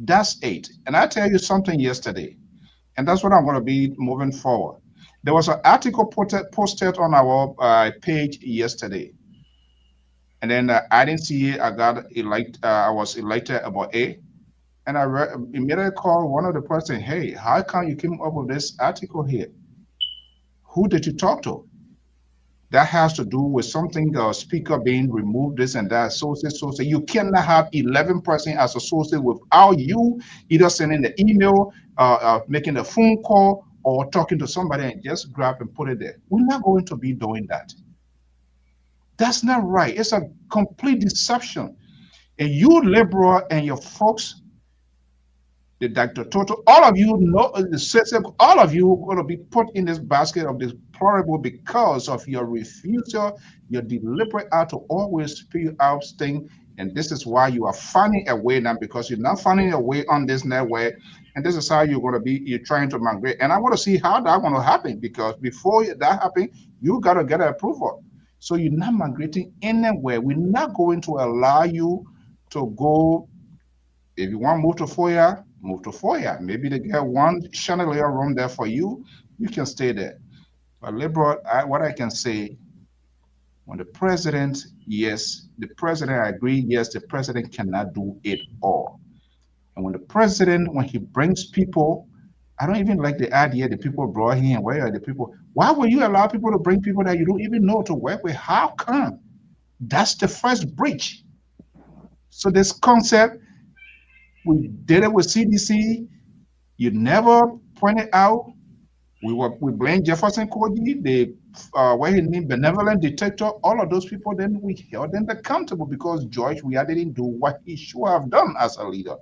that's it. And I tell you something yesterday, and that's what I'm going to be moving forward. There was an article posted on our page yesterday, and then I didn't see it. I got elected. I was elected about it, and immediately called one of the person. Hey, how come you came up with this article here? Who did you talk to? That has to do with something, the speaker being removed, this and that, so you cannot have 11 person as associate without you either sending the email, making a phone call, or talking to somebody and just grab and put it there. We're not going to be doing that. That's not right. It's a complete deception. And you liberal and your folks, the Dr. Toto, all of you know the system, all of you are going to be put in this basket of deplorable because of your refusal, your deliberate act to always spew out things And this is why you are finding a way now, because you're not finding a way on this network. And this is how you're going to be, you're trying to migrate. And I want to see how that going to happen, because before that happens, you got to get an approval. So you're not migrating anywhere. We're not going to allow you to go. If you want to move to Foya, move to Foya. Maybe they get one chandelier room there for you. You can stay there. But liberal, what I can say, when the president, yes, the president, I agree, yes, the president cannot do it all. And when the president, when he brings people, I don't even like the idea that people brought him. Where are the people? Why would you allow people to bring people that you don't even know to work with? How come? That's the first breach. So this concept, we did it with CDC. You never pointed out. We blame Jefferson Koji, the what he named benevolent dictator. All of those people, then we held them accountable because George Weah didn't do what he should have done as a leader.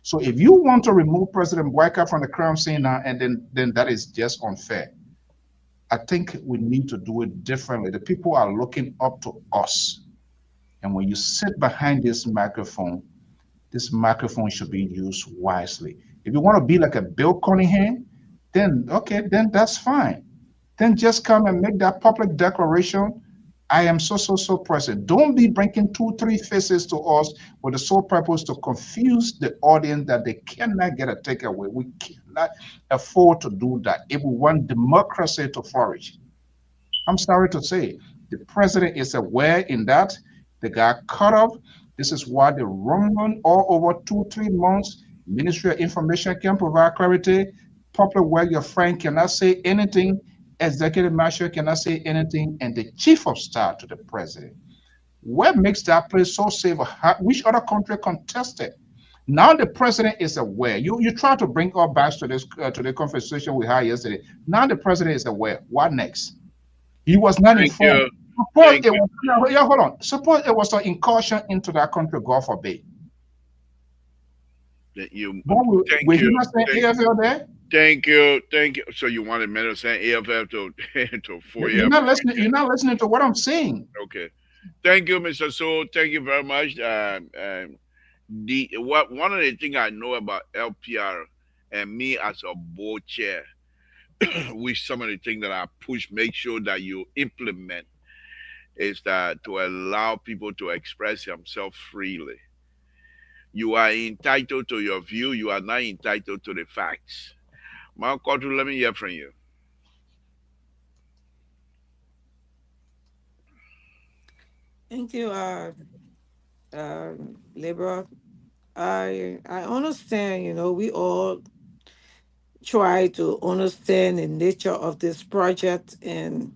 So if you want to remove President Boyka from the crime scene now, and then that is just unfair. I think we need to do it differently. The people are looking up to us. And when you sit behind this microphone should be used wisely. If you want to be like a Bill Cunningham, then okay, then that's fine. Then just come and make that public declaration. I am so, so, so present. Don't be bringing two, three faces to us with the sole purpose to confuse the audience that they cannot get a takeaway. We cannot afford to do that if we want democracy to flourish. I'm sorry to say, the president is aware in that they got cut off. This is why the Roman all over 2, 3 months. Ministry of Information can provide clarity. Public work, your friend cannot say anything. Executive Marshal cannot say anything, and the chief of staff to the president. What makes that place so safe? Which other country contested? Now the president is aware. You try to bring all back to the conversation we had yesterday. Now the president is aware. What next? He was not Thank informed. you. Suppose Thank it you. was, yeah, hold on. Suppose it was an incursion into that country, God forbid. That you Were thank he you. not saying Thank AFL there? thank you. Thank you. So you wanted me to say AFF to to 4 year You're not listening. You're not listening to what I'm saying. Okay. Thank you, Mr. So. Thank you very much. The what one of the things I know about LPR and me as a board chair, which some of the things that I push, make sure that you implement, is that to allow people to express themselves freely. You are entitled to your view. You are not entitled to the facts. My culture, let me hear from you. Thank you, Libra. I understand. We all try to understand the nature of this project, and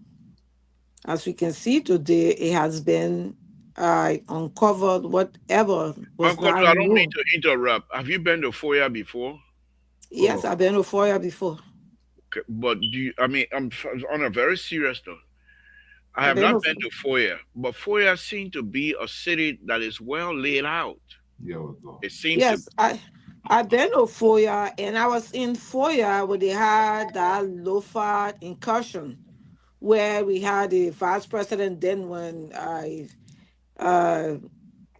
as we can see today, it has been uncovered whatever My was culture, not I don't mean known. to interrupt. Have you been to FOIA before? Yes, I've been to FOIA before. Okay, but do you, I mean, on a very serious note. I I've have been not to, been to Foya, but Foya seems to be a city that is well laid out. There we go. It seems to. yes, I've been to FOIA, and I was in FOIA where they had that Lofa incursion, where we had the vice president then when I uh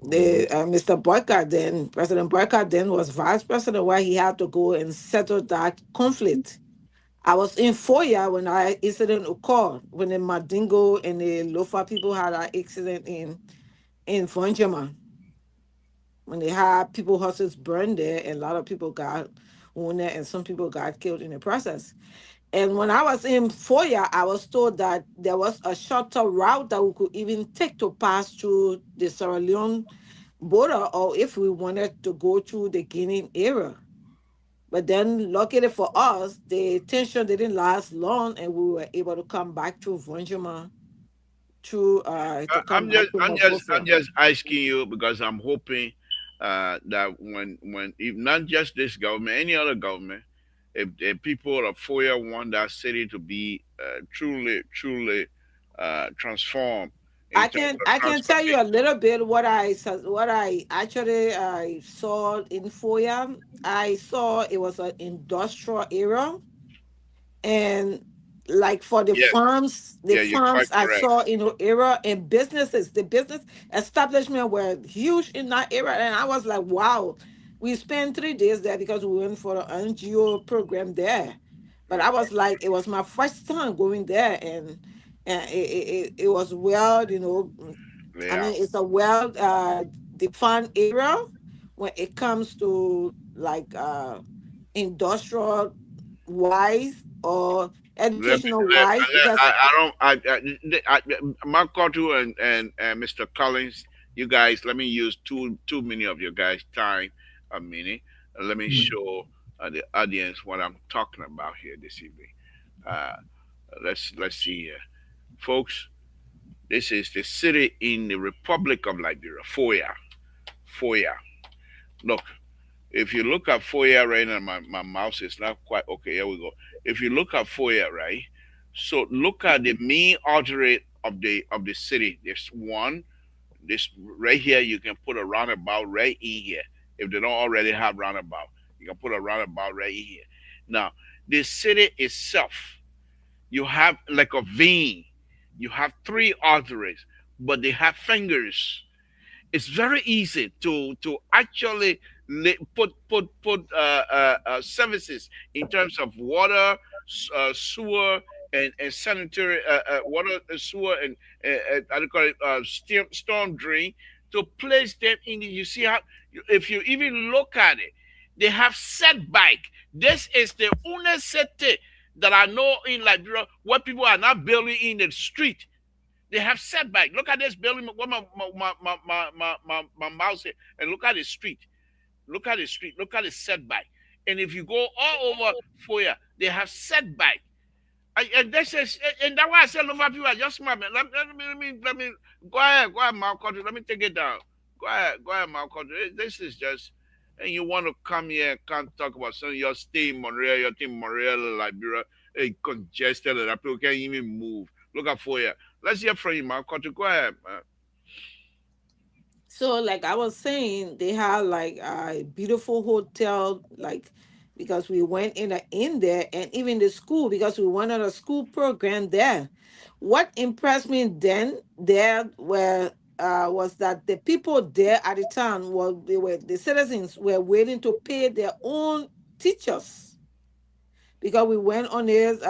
the Mr. Boycott then President Boycott then was vice president, where he had to go and settle that conflict. I was in FOIA when I incident occurred when the Madingo and the Lofa people had an accident in Fonjama, when they had people houses burned there and a lot of people got wounded and some people got killed in the process. And when I was in FOIA, I was told that there was a shorter route that we could even take to pass through the Sierra Leone border, or if we wanted to go through the Guinea area. But then, luckily for us, the tension didn't last long, and we were able to come back to Vonjima to come I'm back just, to I'm Mafofia. just asking you because I'm hoping that when, if not just this government, any other government, if people of Foya want that city to be truly transformed in I terms can of I can tell you a transportation. little bit what I actually I saw in Foya. I saw it was an industrial area, and like for Yes. the Yeah, you're quite farms I correct. saw in the area, and businesses, the business establishment were huge in that area. And I was like, wow, we spent 3 days there because we went for an NGO program there. But I was like, it was my first time going there, and it was well, I Yeah. mean, it's a well defined area when it comes to like industrial wise or Let me, educational wise, because I don't, Mark Cotto and Mr. Collins, you guys, let me use too many of your guys' time a minute. Let me show the audience what I'm talking about here this evening. Uh, let's see here, folks. This is the city in the Republic of Liberia, Foya. Foya. Look, if you look at Foya right now, my mouse is not quite okay. Here we go. If you look at Foya, right? So look at the main artery of the city. There's one. This right here, you can put a roundabout right in here. If they don't already have roundabout, you can put a roundabout right in here. Now, the city itself, you have like a vein. You have three arteries, but they have fingers. It's very easy to actually put services in terms of water, sewer, and sanitary water, sewer, and how do you call it, storm drain, to place them in. You see how, if you even look at it, they have setback. This is the only city that I know in Liberia where people are not building in the street. They have setback. Look at this building. What my mouse here, and look at the street. Look at the street. Look at the setback. And if you go all over Foya, they have setback. And this is, and that's why I said, look at people are just smart, man. Let me go ahead, Malcolm. Let me take it down. Go ahead, Malcolm. This is just, and you want to come here and can't talk about some of your team Montreal, your team Montreal, Liberia, congested, and that people can't even move. Look at Foya. Let's hear from you, Malcolm. Go ahead, man. so like I was saying, they have like a beautiful hotel, like because we went in there, and even the school, because we went on a school program there. What impressed me then there were was that the people there at the time, well, they were the citizens were willing to pay their own teachers, because we went on this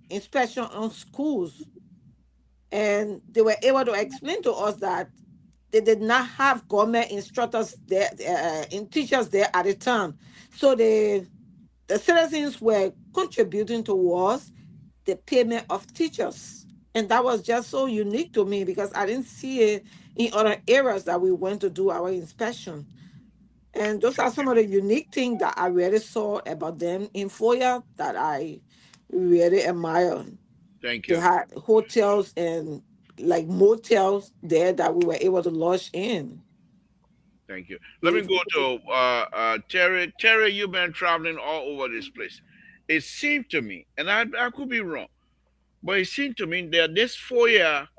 inspection on schools, and they were able to explain to us that they did not have government instructors there, in teachers there at the time. So the citizens were contributing towards the payment of teachers. And that was just so unique to me, because I didn't see it in other areas that we went to do our inspection. And those are some of the unique things that I really saw about them in Foya that I really admire. Thank They you. had hotels and like motels there that we were able to lodge in. Thank you. Let me go Beautiful. to Terry. Terry, you've been traveling all over this place. It seemed to me, and I could be wrong, but it seemed to me that this foyer,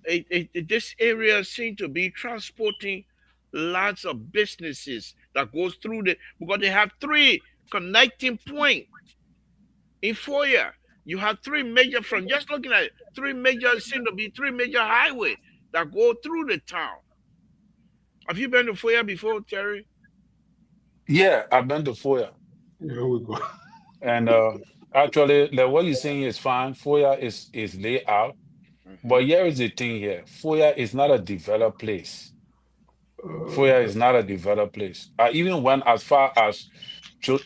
this area seemed to be transporting lots of businesses that goes through the, because they have three connecting point in foyer. You have three major, from just looking at it, three major, seem to be three major highway that go through the town. Have you been to foyer before, Terry? Yeah, I've been to Foya. Here we go. And actually, like what you're saying is fine. Foya is laid out. Hmm. But here is the thing here. Foya is not a developed place. Foya is not a developed place. I even went as far as at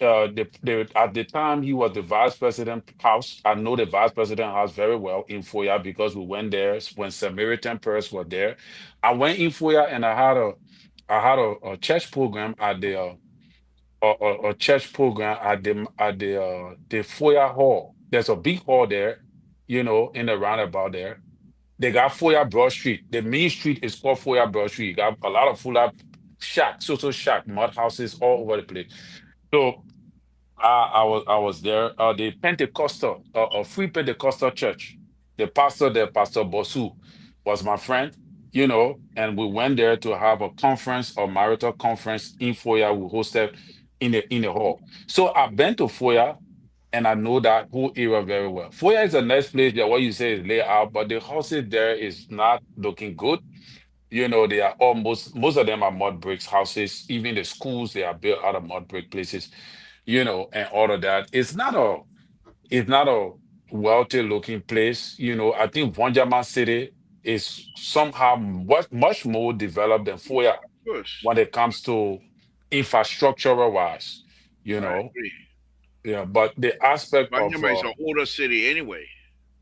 the time he was the vice president house. I know the vice president house very well in Foya because we went there when Samaritan Purse were there. I went in Foya and I had a church program at a church program at the Foya Hall. There's a big hall there, in the roundabout there. They got Foya Broad Street. The main street is called Foya Broad Street. You got a lot of Foya shack, social shack, mud houses all over the place. So I was there. The Pentecostal, a free Pentecostal church. The pastor there, Pastor Bosu, was my friend. And we went there to have a conference or marital conference in Foya. We hosted in the hall. So I've been to Foya, and I know that whole area very well. Foya is the next place that what you say is layout, but the houses there is not looking good. They are almost most of them are mud bricks houses. Even the schools they are built out of mud brick places, and all of that. It's not a wealthy looking place. I think Vonjama City is somehow much more developed than Foya Of course. when it comes to infrastructural wise, you I know. agree. Yeah, but the aspect of Banyama is an older city anyway.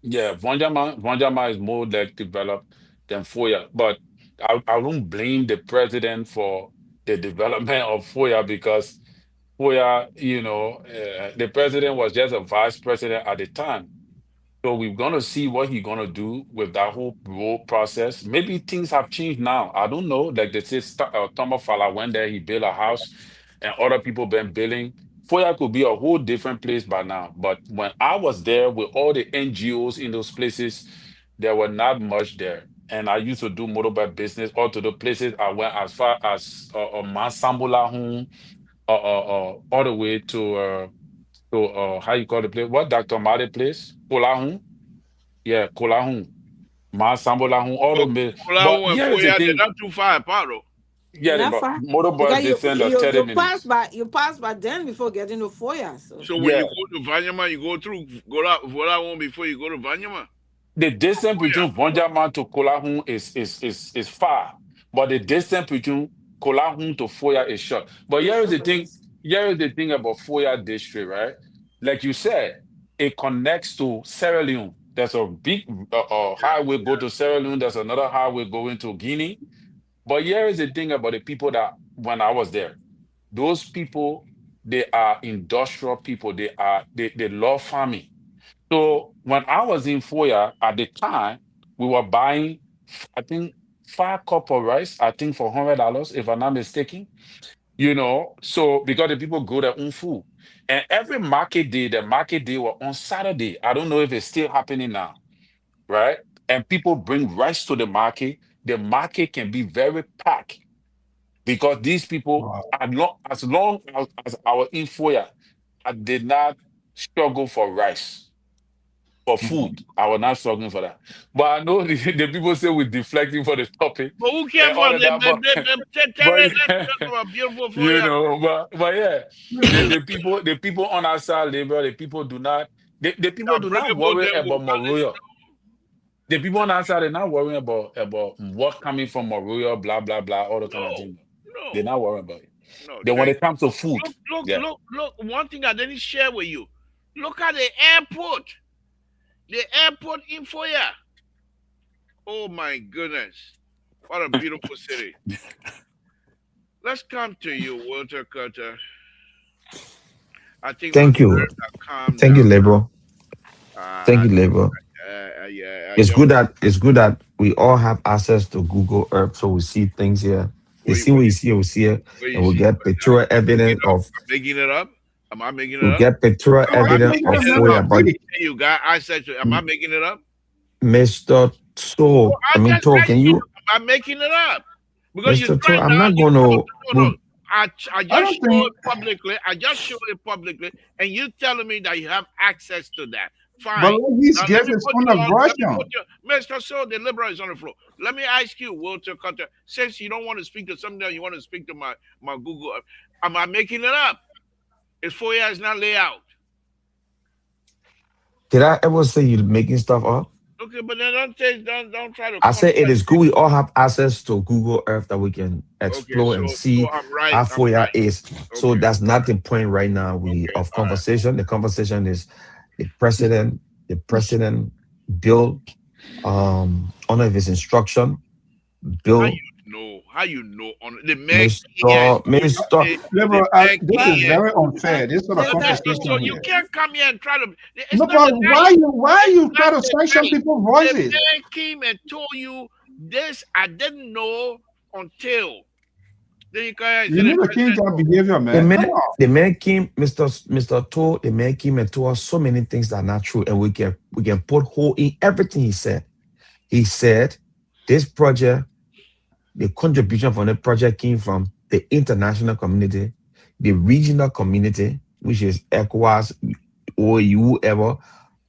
yeah, Vonjama is more like developed than Foya. But I don't blame the president for the development of Foya because Foya, the president was just a vice president at the time. So we're gonna see what he's gonna do with that whole road process. Maybe things have changed now. I don't know. Like they say, Thomas Fala went there, he built a house, and other people been building. Foya could be a whole different place by now. But when I was there with all the NGOs in those places, there were not much there. And I used to do motorbike business. All to the places I went as far as Mansambula home, all the way to how you call the place? What Dr. Made place? Kolahun? Yeah, Kolahun. Masambolahun, all Oh, the way. But Olahu and here is the Foya, they're thing. not too far apart though. Yeah, Not but far. motorbike Because they you send us you 30 you pass minutes. by then before getting to Foya. So So when Yeah. you go to Vanyama, you go through Olahu before you go to Vanyama. The distance Foya. between Vonjaman to Kolahun is far. But the distance between Kolahun to Foya is short. But it's here is the short thing. ways. Here is the thing about Foya district, right? Like you said, it connects to Sierra Leone. There's a big highway go to Sierra Leone. There's another highway going to Guinea. But here is the thing about the people that when I was there, those people, they are industrial people. They love farming. So when I was in Foya at the time, we were buying, I think, 5 cup of rice, I think for $100, if I'm not mistaken. So because the people grow their own food. And every market day, the market day were on Saturday. I don't know if it's still happening now, right? And people bring rice to the market. The market can be very packed because these people, Wow. as our Infoya, I did not struggle for rice, for food. I was not struggling for that. But I know the people say we're deflecting for the topic But who and cares for all of that. tell But it, let's yeah, talk about beautiful Foya. but yeah, the people on our side labor, the people do not Unbreakable worry them will about manage. Moroyo. The people on our side, they're not worrying about what coming from Moroyo, blah blah blah, all the kind of No, thing. They're no, not worrying about it. no. Then when Thank it comes to food, yeah. look. One thing I didn't share with you. Look at the airport. The airport in Foya. Oh my goodness. What a beautiful city. Let's come to you, Walter Carter. I think my Thank you. nerves are calmed Thank you, down. Labor. Thank Uh, you, Labor. yeah, I It's just good that we all have access to Google Earth, so we see things here. You see what what you you see, we see it, what and you we see. get pictorial evidence of. I'm making it up. Am I making it We up? get pictorial No, I evidence think of that's Making it not up. Foya, but complete. You guys, I said to you, am I making it up? Mr. Oh, So, I just Can asked you, you, am I making it up? Because you're Mr. To, trying I'm now, not you gonna. no. I I just don't show it think, publicly. I just show it publicly, and you telling me that you have access to that. but Fine. let me Now give his own version. Mr. So the liberal is on the floor. Let me ask you, Walter Cutter, since you don't want to speak to something else, you want to speak to my Google. Am I making it up? It's 4 years not layout. Did I ever say you're making stuff up? Okay, but then don't try to I come said it back. is good. We all have access to Google Earth that we can Okay, explore and so see I'm right. how I'm Foya right. is. So Okay, that's not the point right now. We okay, of all right. conversation. The conversation is the president. The president built under his instruction. Bill, How you know on the man here Mr. Mr. the Liberal, man this But is here. very unfair. This sort of Mr. So conversation you here. can't come here and try to. It's No, not but the night. why you It's try not to the sanction night. people's The voices? man came and told you this. I didn't know until. Then you come and say You the need to change president. your behavior, The man. Come man, on. the man came, Mr. To, the man came and told us so many things that are not true, and we can put hole in everything he said. He said this project, the contribution from the project came from the international community, the regional community, which is ECOWAS, or whoever,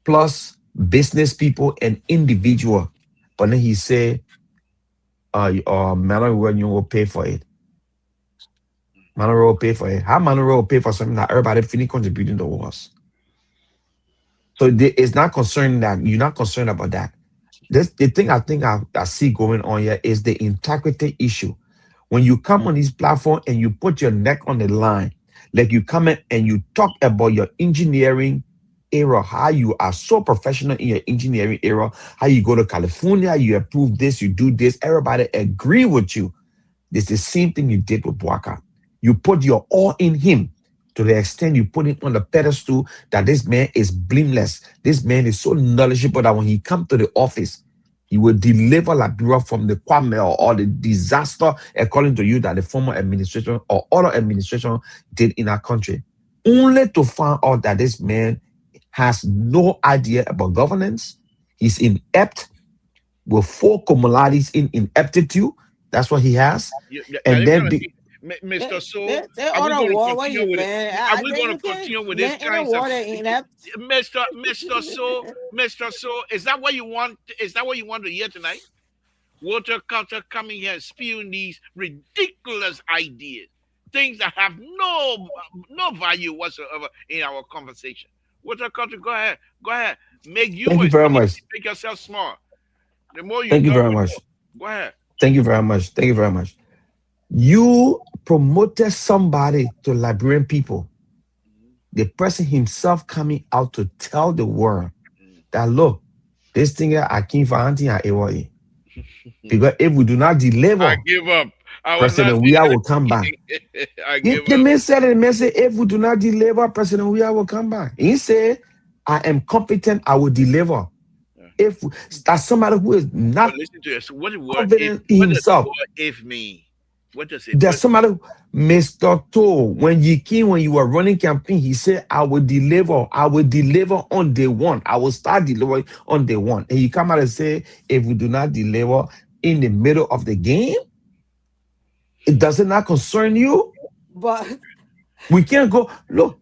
plus business people and individual. But then he said, Manor you will pay for it. Manor will pay for it. How Manor will pay for something that everybody finish contributing towards? So it's not concerned that you're not concerned about that. This the thing I think I see going on here is the integrity issue. When you come on this platform and you put your neck on the line, like you come in and you talk about your engineering era, how you are so professional in your engineering era, how you go to California, you approve this, you do this, everybody agree with you. It's the same thing you did with Boaka. You put your all in him to the extent you put him on the pedestal that this man is blameless. This man is so knowledgeable that when he come to the office, he will deliver Liberia from the Kwame or the disaster, according to you, that the former administration or other administration did in our country. Only to find out that this man has no idea about governance. He's inept with four commonalities in ineptitude. That's what he has. And then Mr. So, They are we order going to war. What continue you with it? man? Are I we think going you to can continue with this land in the kinds of water in that. Mr. So, is that what you want? Is that what you want to hear tonight? Water culture coming here and spewing these ridiculous ideas, things that have no value whatsoever in our conversation. Water culture, go ahead, make you thank a you very small, much. make yourself small. The more you Thank you talk, very the much. more. Go ahead. Thank you very much. Thank you very much. You promoted somebody to Liberian people. The person himself coming out to tell the world that look, this thing here, I came for anti and AYE. Because if we do not I deliver, give up. I will not President say Weah will come back. anything. I The, give the up. man said it, the man said, if we do not deliver, President Weah will come back. He said, I am competent, I will deliver. Yeah. If that's somebody who is But not listen to this. What the word if? confident in What does the himself, word if mean? What does it? there's somebody, Mr. To, when you were running campaign, he said, I will deliver on day one. I will start delivering on day one. And you come out and say, if we do not deliver in the middle of the game, it does it not concern you? But We can't go, look,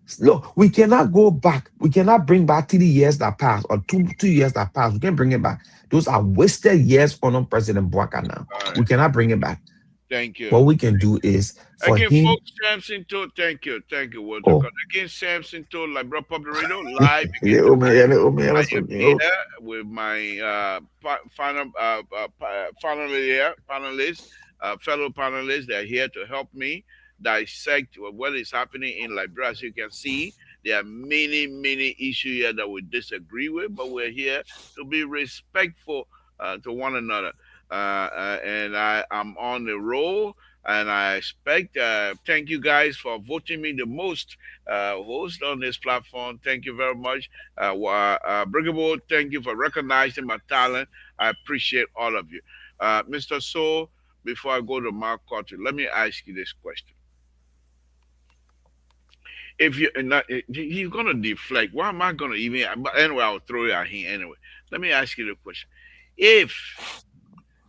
we cannot go back. We cannot bring back 3 years that passed or two years that passed. We can't bring it back. Those are wasted years on President Boaka now. All right. We cannot bring it back. Thank you. What we can do is for Again, him. folks, Samson told, thank you, Walter. Oh, Again, Samson told Libra Public Radio live yeah, again oh man, yeah, tonight. oh man, I that's am okay. here Oh, with my panelists, fellow panelists. They're here to help me dissect what is happening in Liberia. As you can see, there are many issues here that we disagree with, but we're here to be respectful to one another. And I am on the roll, and I expect. Thank you guys for voting me the most host on this platform. Thank you very much, Brigable. Thank you for recognizing my talent. I appreciate all of you, Mr. So. Before I go to Mark Carter, let me ask you this question: if you not, he's gonna deflect. Why am I gonna even? But anyway, I'll throw it at him anyway. Let me ask you the question: if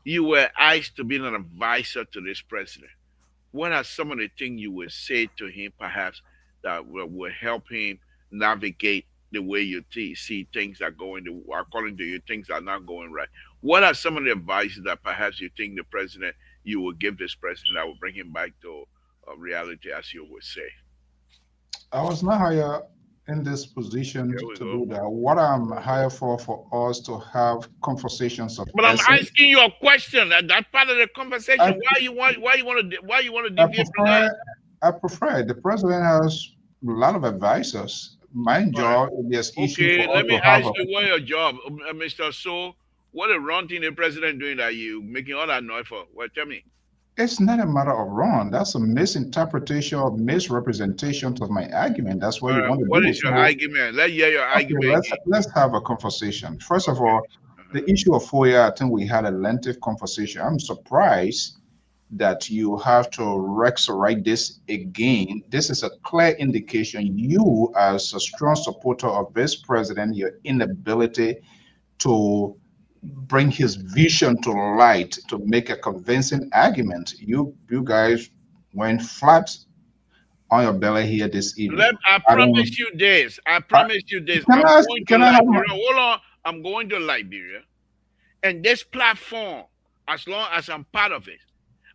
you were asked to be an advisor to this president, what are some of the things you would say to him, perhaps, that will help him navigate the way you see things are going, according to you, things are not going right? What are some of the advices that perhaps you think the president, you will give this president that will bring him back to reality, as you would say? I was not hired in this position Here we to go. do that. What I'm hired for us to have conversations of But I'm essence. asking you a question. That part of the conversation. I, Why you want to I deviate from that? prefer I prefer it. The president has a lot of advisors. My All right. job, if there's issue Okay, for us let me to have ask a you what your job, Mr. So. What a wrong thing the president doing that you making all that noise for? Well, tell me. it's not a matter of wrong. That's a misinterpretation or misrepresentation of my argument. That's what you want to What do. is your So argument? Let's hear your okay, argument again. let's have a conversation. First of Okay. all, Uh-huh. the issue of FOIA, I think we had a lengthy conversation. I'm surprised that you have to write this again. This is a clear indication you, as a strong supporter of this president, your inability to bring his vision to light to make a convincing argument. You guys went flat on your belly here this evening. I I don't. promise you this. I I, promise you this. can I'm I going to can I have my? Liberia. Hold on. I'm going to Liberia. And this platform, as long as I'm part of it,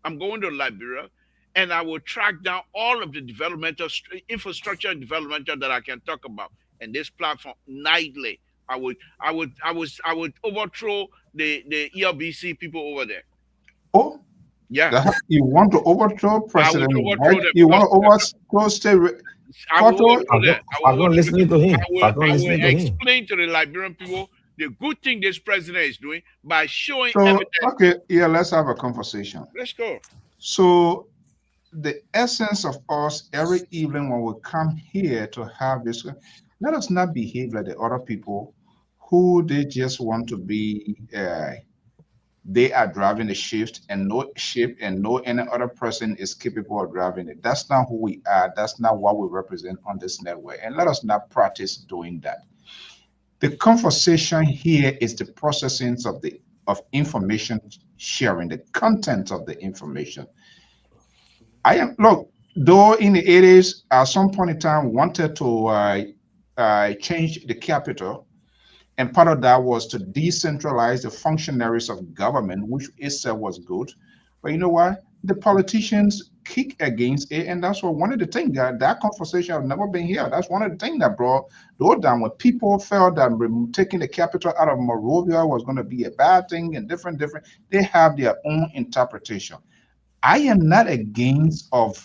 I'm going to Liberia and I will track down all of the developmental infrastructure developmental that I can talk about. And this platform nightly, I would overthrow the ELBC people over there. Oh, Yeah, you want to overthrow I would President overthrow White? them You want because to overthrow State I will Porto? overthrow them. I will Fagon overthrow them. listening to him. I will, Fagon I will listening to him. explain to the Liberian people the good thing this president is doing by showing So evidence. okay, yeah, let's have a conversation. Let's go. So the essence of us every evening when we come here to have this, let us not behave like the other people who they just want to be. They are driving the shift, and no ship and no any other person is capable of driving it. That's not who we are. That's not what we represent on this network. And let us not practice doing that. The conversation here is the processing of information sharing, the content of the information. I am look, though in the 80s, at some point in time, wanted to change the capital, and part of that was to decentralize the functionaries of government, which itself was good. But you know what? The politicians kick against it, and that's what one of the things that conversation have never been here. That's one of the things that brought those down when people felt that taking the capital out of Monrovia was going to be a bad thing and different. They have their own interpretation. I am not against of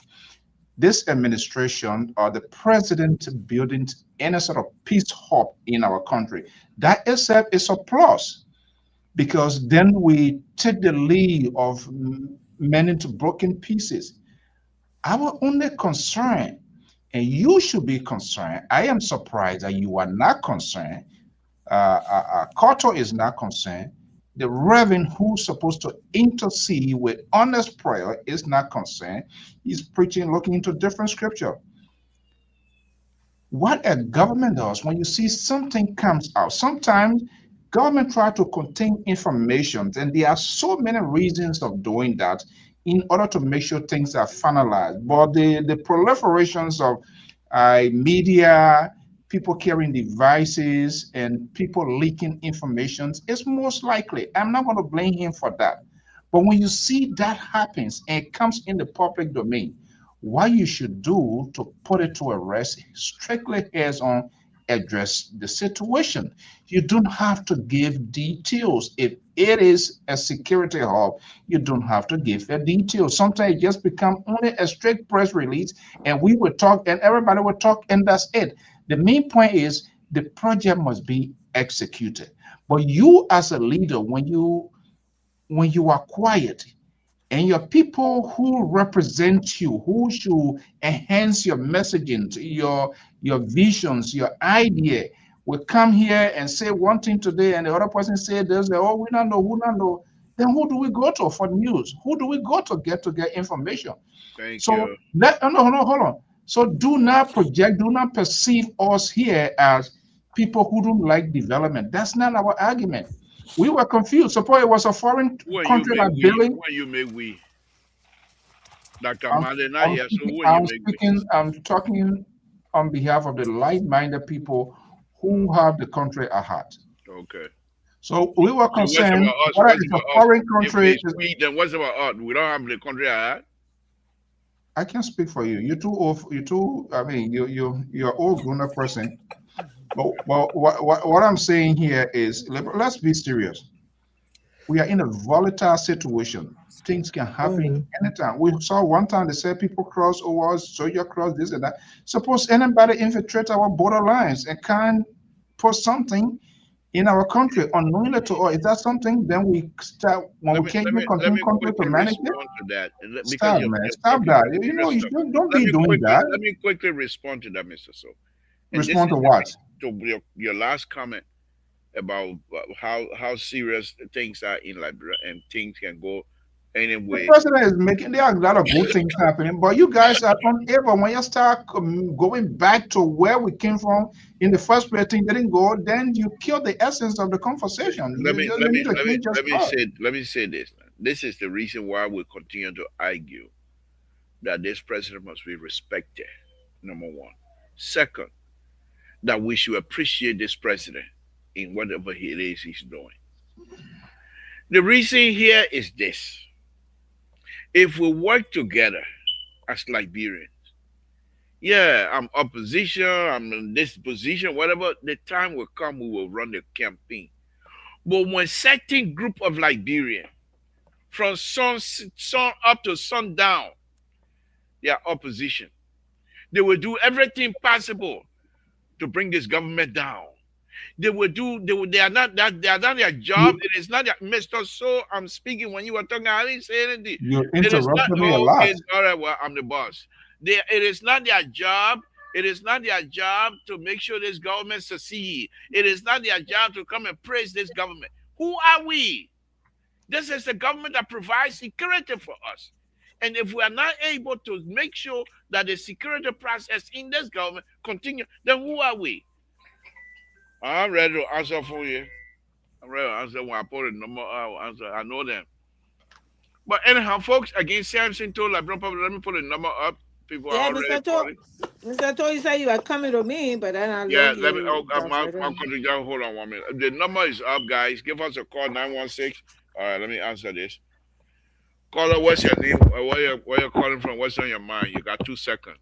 this administration or the president building any sort of peace hub in our country. That itself is a plus because then we take the lead of mending to broken pieces. Our only concern, and you should be concerned, I am surprised that you are not concerned. Carter is not concerned. The Reverend who's supposed to intercede with honest prayer is not concerned. He's preaching, looking into different scripture. What a government does when you see something comes out, sometimes government try to contain information, and there are so many reasons of doing that in order to make sure things are finalized. But the proliferations of media, people carrying devices, and people leaking information is most likely. I'm not going to blame him for that. But when you see that happens and it comes in the public domain, what you should do to put it to a rest strictly is on address the situation. You don't have to give details. If it is a security hub, you don't have to give the details. Sometimes it just become only a straight press release, and we will talk, and everybody will talk, and that's it. The main point is the project must be executed. But you as a leader, when you are quiet, and your people who represent you, who should enhance your messaging, your visions, your idea, will come here and say one thing today, and the other person say this. Oh, we don't know, who don't know. Then who do we go to for news? Who do we go to get information? Thank So you. no, hold on. So do not project, do not perceive us here as people who don't like development. That's not our argument. We were confused. Suppose it was a foreign When you country make like we, building. when you make we, Dr. I'm, Male not I'm here, so speaking, when you I'm make we. speaking, I'm talking on behalf of the like-minded people who have the country at heart. Okay. So we were So what's concerned about us? whether What's it's a about us? foreign If country. it's we, then what's about us? We don't have the country I had. I can't speak for you. You're too old. You're too. I mean, you're old grown-up person. But what I'm saying here is, let's be serious. We are in a volatile situation. Things can happen Mhm. anytime. We saw one time they said people cross over, soldier cross this and that. Suppose anybody infiltrate our border lines and can put something in our country unknowingly to us. Is that something? Then we start when Let we me can't let even me let contain me country to quickly manage it. respond to that because Stop, you're, man. you're Stop talking that. about You know, serious you stuff. don't be doing that. Let me quickly respond to that, Mr. So. And this Respond is to what? to your last comment about how serious things are in Liberia and things can go The anyway. president is making there are a lot of good things happening, but you guys are unable. When you start going back to where we came from in the first place, thing didn't go, then you kill the essence of the conversation. Let You me just let you me need to let me change your let me start. say this. This is the reason why we continue to argue that this president must be respected. Number one. Second, that we should appreciate this president in whatever it is he's doing. The reason here is this: if we work together as Liberians, yeah, I'm opposition, I'm in this position, whatever, the time will come, we will run the campaign. But when certain group of Liberians, from sun up to sundown, they are opposition, they will do everything possible to bring this government down. They are not that, they are not their job. It is not their Mr. So I'm speaking when you were talking, I didn't say anything. You're It is not, interrupting me a oh, lot. okay, all right, well, I'm the boss. It is not their job. It is not their job to make sure this government succeed. It is not their job to come and praise this government. Who are we? This is the government that provides security for us. And if we are not able to make sure that the security process in this government continue, then who are we? I'm ready to answer for you. I'm ready to answer when I put a number. I'll answer. I know them. But anyhow, folks, again, Samson told like, let me put a number up. People are Yeah, already calling. Mr. To, you said you were coming to me, but then I Yeah, look let me. Oh, you my diverted. country down. Hold on 1 minute. The number is up, guys. Give us a call 916. All right, let me answer this. Caller, what's your name? Where you calling from? What's on your mind? You got 2 seconds.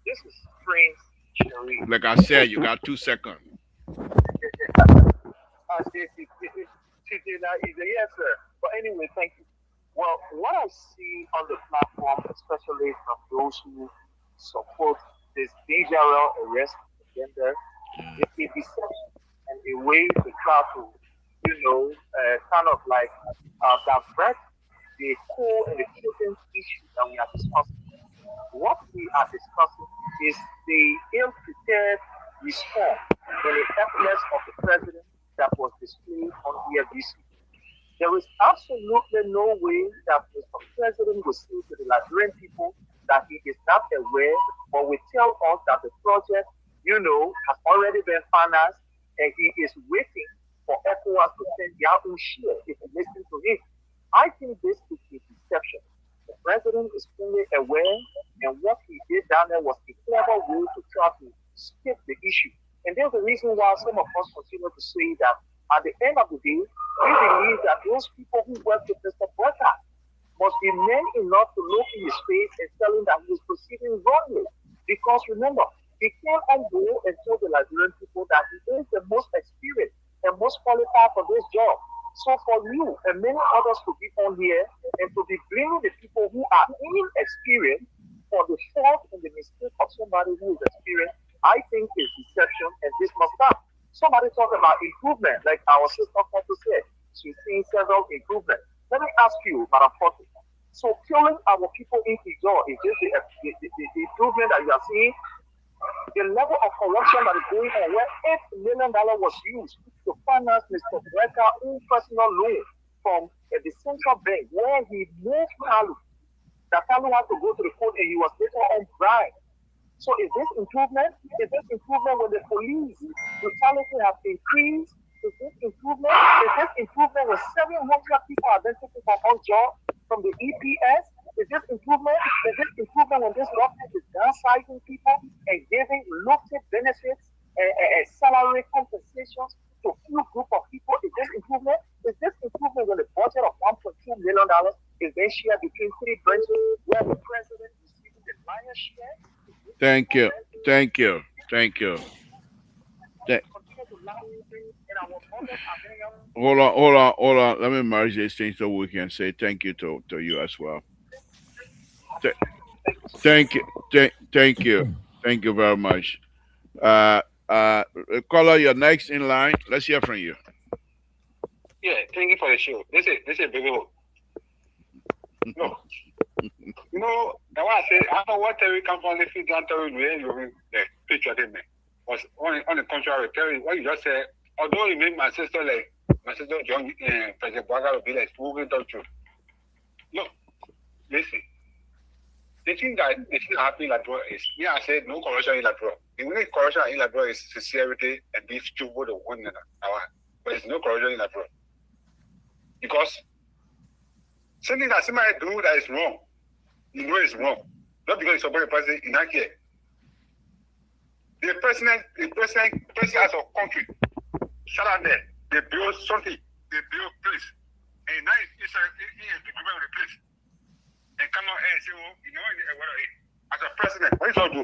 This is Prince Sherry. Like I said, you got 2 seconds. Yes, sir. But anyway, thank you. Well, what I see on the platform, especially from those who support this DJRL arrest agenda, is a deception and a way to try to, kind of like divert the core and the children's issue that we are discussing. What we are discussing is the ill-prepared response and the effortless of the president that was displayed on EFBC. There is absolutely no way that Mr. President will say to the Liberian people that he is not aware, but will tell us that the project, has already been financed and he is waiting for ECOWAS to send their own share if you listen to him. I think this is a deception. The president is fully aware, and what he did down there was a clever way to try to skip the issue. And there's a reason why some of us continue to say that at the end of the day, we believe that those people who work with Mr. Burka must be men enough to look in his face and tell him that he is proceeding wrongly. Because remember, he came on board and told the Liberian people that he is the most experienced and most qualified for this job. So for you and many others to be on here and to be blaming the people who are inexperienced for the fault and the mistake of somebody who is experienced, I think is deception, and this must stop. Somebody talk about improvement, like our sister Foto said. She's seeing several improvements. Let me ask you, Madam Foto. So killing our people in Ijaw is just the improvement that you are seeing. The level of corruption that is going on, where $8 million was used to finance Mr. Brecker own personal loan from the central bank, where he moved Kalu. That Kalu had to go to the court and he was later on bribed. So is this improvement? Is this improvement when the police brutality has increased? Is this improvement? Is this improvement when 700 people are then taken from job from the EPS? Is this improvement? Is this improvement when this government is downsizing people and giving lucrative benefits and salary compensations to few group of people? Is this improvement? Is this improvement when the budget of $1.2 million is then shared between three branches where the president is receiving the lion's share? Thank you. Thank you. Thank you. Hold on. Let me merge this thing so we can say thank you to you as well. Thank you. Thank you. Thank you very much. Caller, you're next in line. Let's hear from you. Yeah, thank you for the show. This is a big one. No. The one I said, I don't know what Terry come from the feet and Terry really the picture didn't make. Was on the contrary, Terry, what you just said, although you make my sister John President Boga will be like moving down to. No, listen. The thing happening in Labrador is, I said no corruption in Labrador. The only corruption in Labrador is sincerity and being stupid of one another. But there's no corruption in Labrador. Because something that somebody do that is wrong, you know it's wrong. Not because you support the president in that here. The president as a country, shut out there. They build something, they build place. And now it's the government of the place. And come out and say, oh, you know, as a president, what is all do?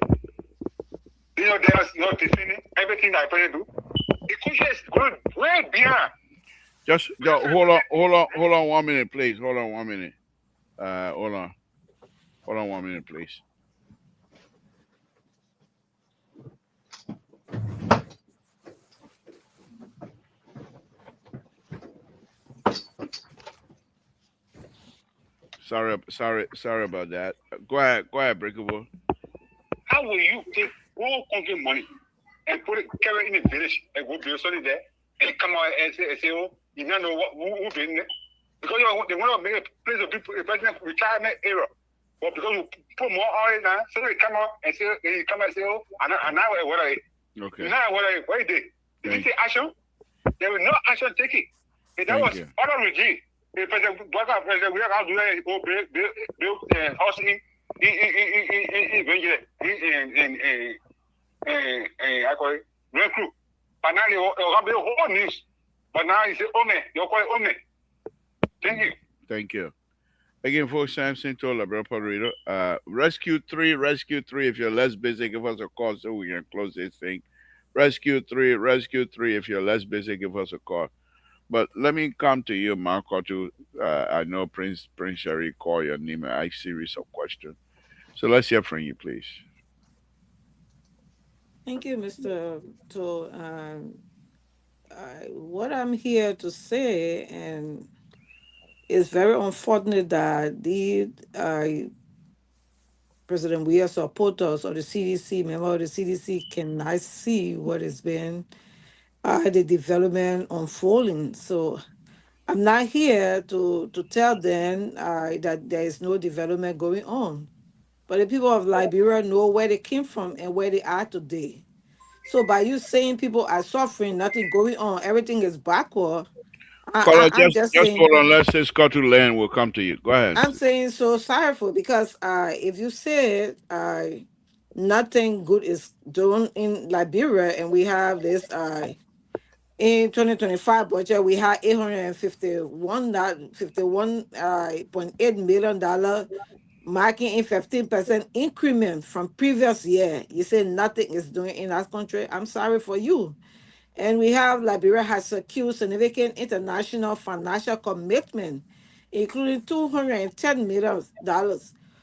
You know, there's no defending everything that I president do. The country is going way beyond. Just hold on 1 minute, please. Hold on 1 minute. Hold on 1 minute, please. Sorry about that. Go ahead, Breakable. How will you take all country money and put it carry in a village and go build something there and come out and say oh, you don't know who been there? Because they want to make a place of people, a president retirement era. But because you put more oil now, so they come out and say, oh, and now what are they? Okay. Now what are they? Did you take action? There was no action taken. And that was other regime. The president, we have to do that, build house in I call it Red Crew. But now they have built whole news. But now you say, you're quite Thank you. Thank you. Again, folks, Samson told Puerto Rico. Rescue 3, if you're less busy, give us a call so we can close this thing. Rescue 3, if you're less busy, give us a call. But let me come to you, Marco, too. I know Prince Sherry called your name and I series of questions. So let's hear from you, please. Thank you, Mr. To what I'm here to say, and it's very unfortunate that the President we are supporters of the CDC, member of the CDC, cannot see what has been the development unfolding. So I'm not here to tell them that there is no development going on. But the people of Liberia know where they came from and where they are today. So by you saying people are suffering, nothing going on, everything is backward, I'm just just saying. hold on. Let's just go to land. We'll come to you. Go ahead. I'm saying so sorrowful because if you said nothing good is done in Liberia, and we have this in 2025 budget, we had $851.8 million, marking a 15% increment from previous year. You say nothing is doing in that country. I'm sorry for you. And we have Liberia has secured significant international financial commitment, including $210 million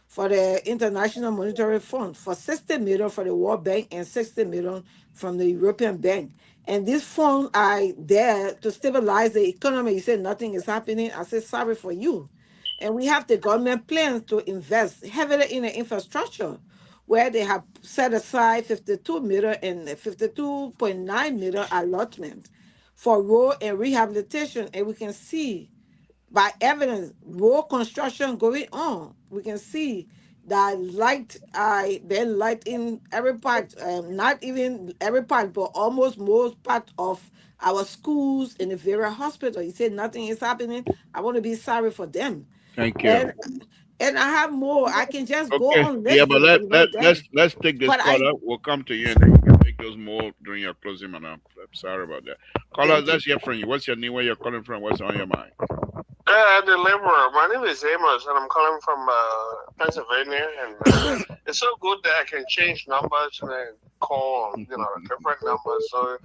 for the International Monetary Fund, for $60 million for the World Bank, and $60 million from the European Bank. And these funds are there to stabilize the economy. You say nothing is happening. I say sorry for you. And we have the government plans to invest heavily in the infrastructure, where they have set aside 52 million and 52.9 million allotment for road and rehabilitation. And we can see by evidence road construction going on. We can see that light been light in every part, not even every part, but almost most part of our schools in the various hospital. You say nothing is happening. I want to be sorry for them. Thank you. And I have more. I can just go Okay. on Yeah, but listing. let's take this But caller. We'll come to you and then you can take those more during your closing. And I'm sorry about that. Caller, Thank you. let's hear from you. What's your name? Where you're calling from? What's on your mind? The laborer. My name is Amos, and I'm calling from Pennsylvania. And it's so good that I can change numbers and call, different numbers, so you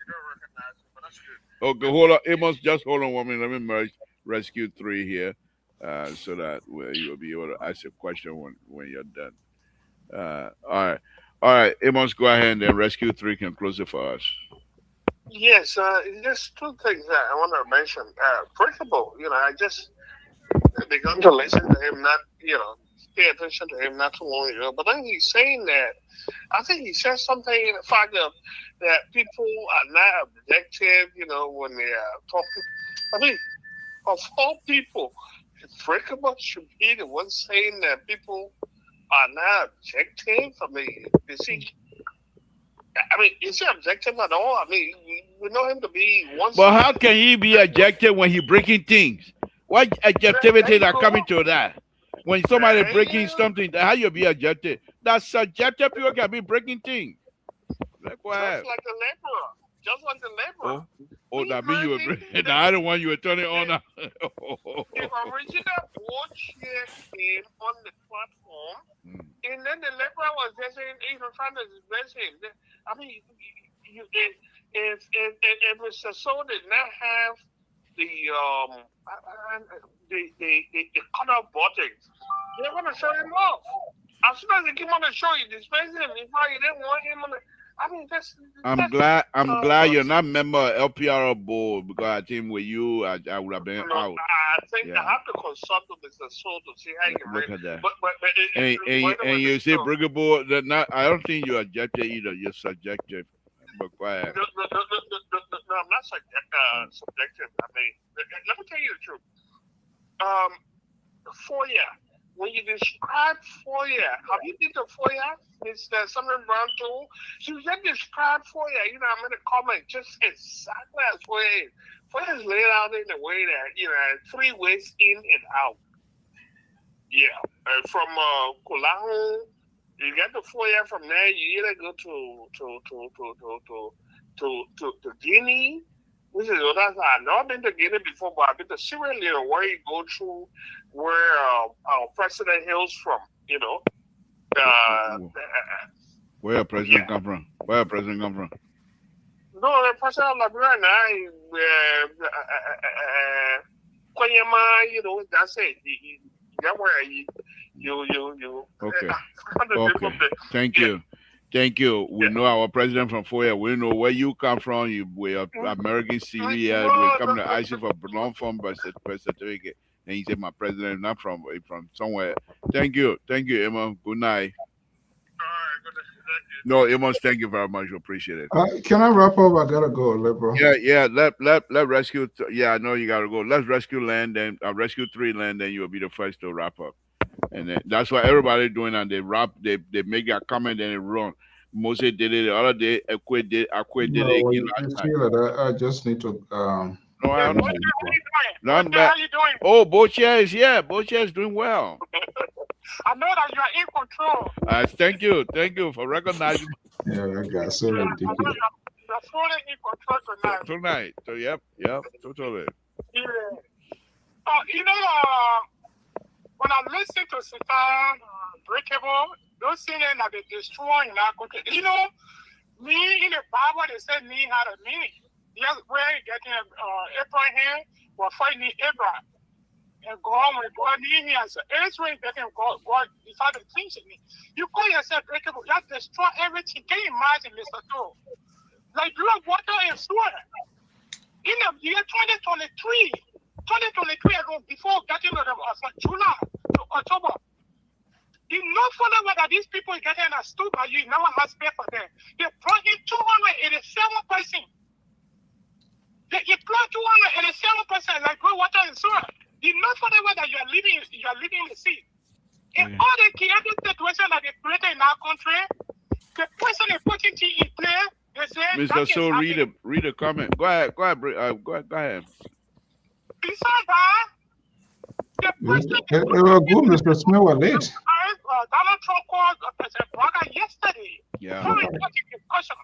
don't recognize it. But that's good. Okay, hold on. Amos, just hold on 1 minute. Let me merge Rescue 3 here. So that you will be able to ask a question when you're done. All right, Amos, go ahead and then Rescue 3 can close it for us. Yes, just two things that I want to mention. Principal, I just begun to listen to him, not, pay attention to him not too long ago. But then he's saying that, I think he said something in the fact of that people are not objective, when they are talking. I mean, of all people, Breakable should be the one saying that people are not objective. I mean, is he objective at all? I mean, we know him to be one. But how can he be objective when he breaking things? What objectivity are coming to that? When somebody breaking something, how you be ejected? That's subjective. People can be breaking things. Like what? Just like the laborer. Just like the laborer. Oh, that mean you were breaking. I don't want you were turning on. The original board chair came on the platform, and then the laborer was just even trying to dismiss him. I mean, if Mr. Soul did not have the cut-off buttons, they're gonna show him off. As soon as they came on the show, you dismiss him. If you didn't want him on the, I mean, I'm glad you're not member of LPR board, because I think with you, I would have been out. I think I have to consult with Mr. Soul to see how you can look at that. And you say breakable, I don't think you're objective either. You're subjective. But quiet. No, I'm not subjective. I mean, let me tell you the truth. FOIA. When you describe FOIA, have you been to FOIA? Mr. Simon Brown tool. So you just describe FOIA. You know, I'm going to comment just exactly as FOIA is. FOIA is laid out in a way that, you know, 3 ways in and out. Yeah. From Kulahu, you get the FOIA. From there, you either go to Guinea, which is I've not been to Guinea before, but I've been to Sierra Leone, where you go through where our president hails from, you know. Where a president come from? Where a president come from? No, the president of Liberia now, Konyama, you know, that's it. That's where you. Okay. Okay. Thank you. Thank you. We know our president from FOIA. We know where you come from. We are American Syria. We come to ask you for long form birth certificate. And he said, my president not from somewhere. Thank you. Thank you, Emma. Good night. No, Amos, thank you very much. Appreciate it. Can I wrap up? I gotta go, Liberal. Yeah. Let rescue. I know you gotta go. Let's rescue land, and rescue 3 land, then you'll be the first to wrap up. And then, that's what everybody doing. And they wrap. They make a comment and they run. Moses did it the other day. Akwe did it again last night. I just need to. No, I don't know. What the hell are you doing? Oh, Boche is doing well. I know that you are in control. Thank you for recognizing. Yeah, that guy's so ridiculous. You're fully in control tonight. So yep, totally. Yeah. You know, when I listen to Satan, Breakable, those things that they destroying our country. You know, me in the Bible they said me had a meaning. Yes, where you getting Abraham was fighting Abraham. And God, when God need me as Israel, God decided to teach me. You call yourself breakable, you have to destroy everything. Can you imagine, Mr. Toe? Like you have water and sewer. In the year 2023 ago, before getting rid of us, like July to October, you know for the way that these people getting a stool, but you never has pay for them. They brought in 287 person. They employ 287 person like good water and sewer. You know for the way that you are living in the sea. In all the chaotic situations that they created in our country, the person they put in play, they say. Mr. So read a comment. Go ahead. Go ahead. Besides that, the president. Good, Mr. Smith was late. Donald Trump called President Barack yesterday. Yeah. Very important discussion.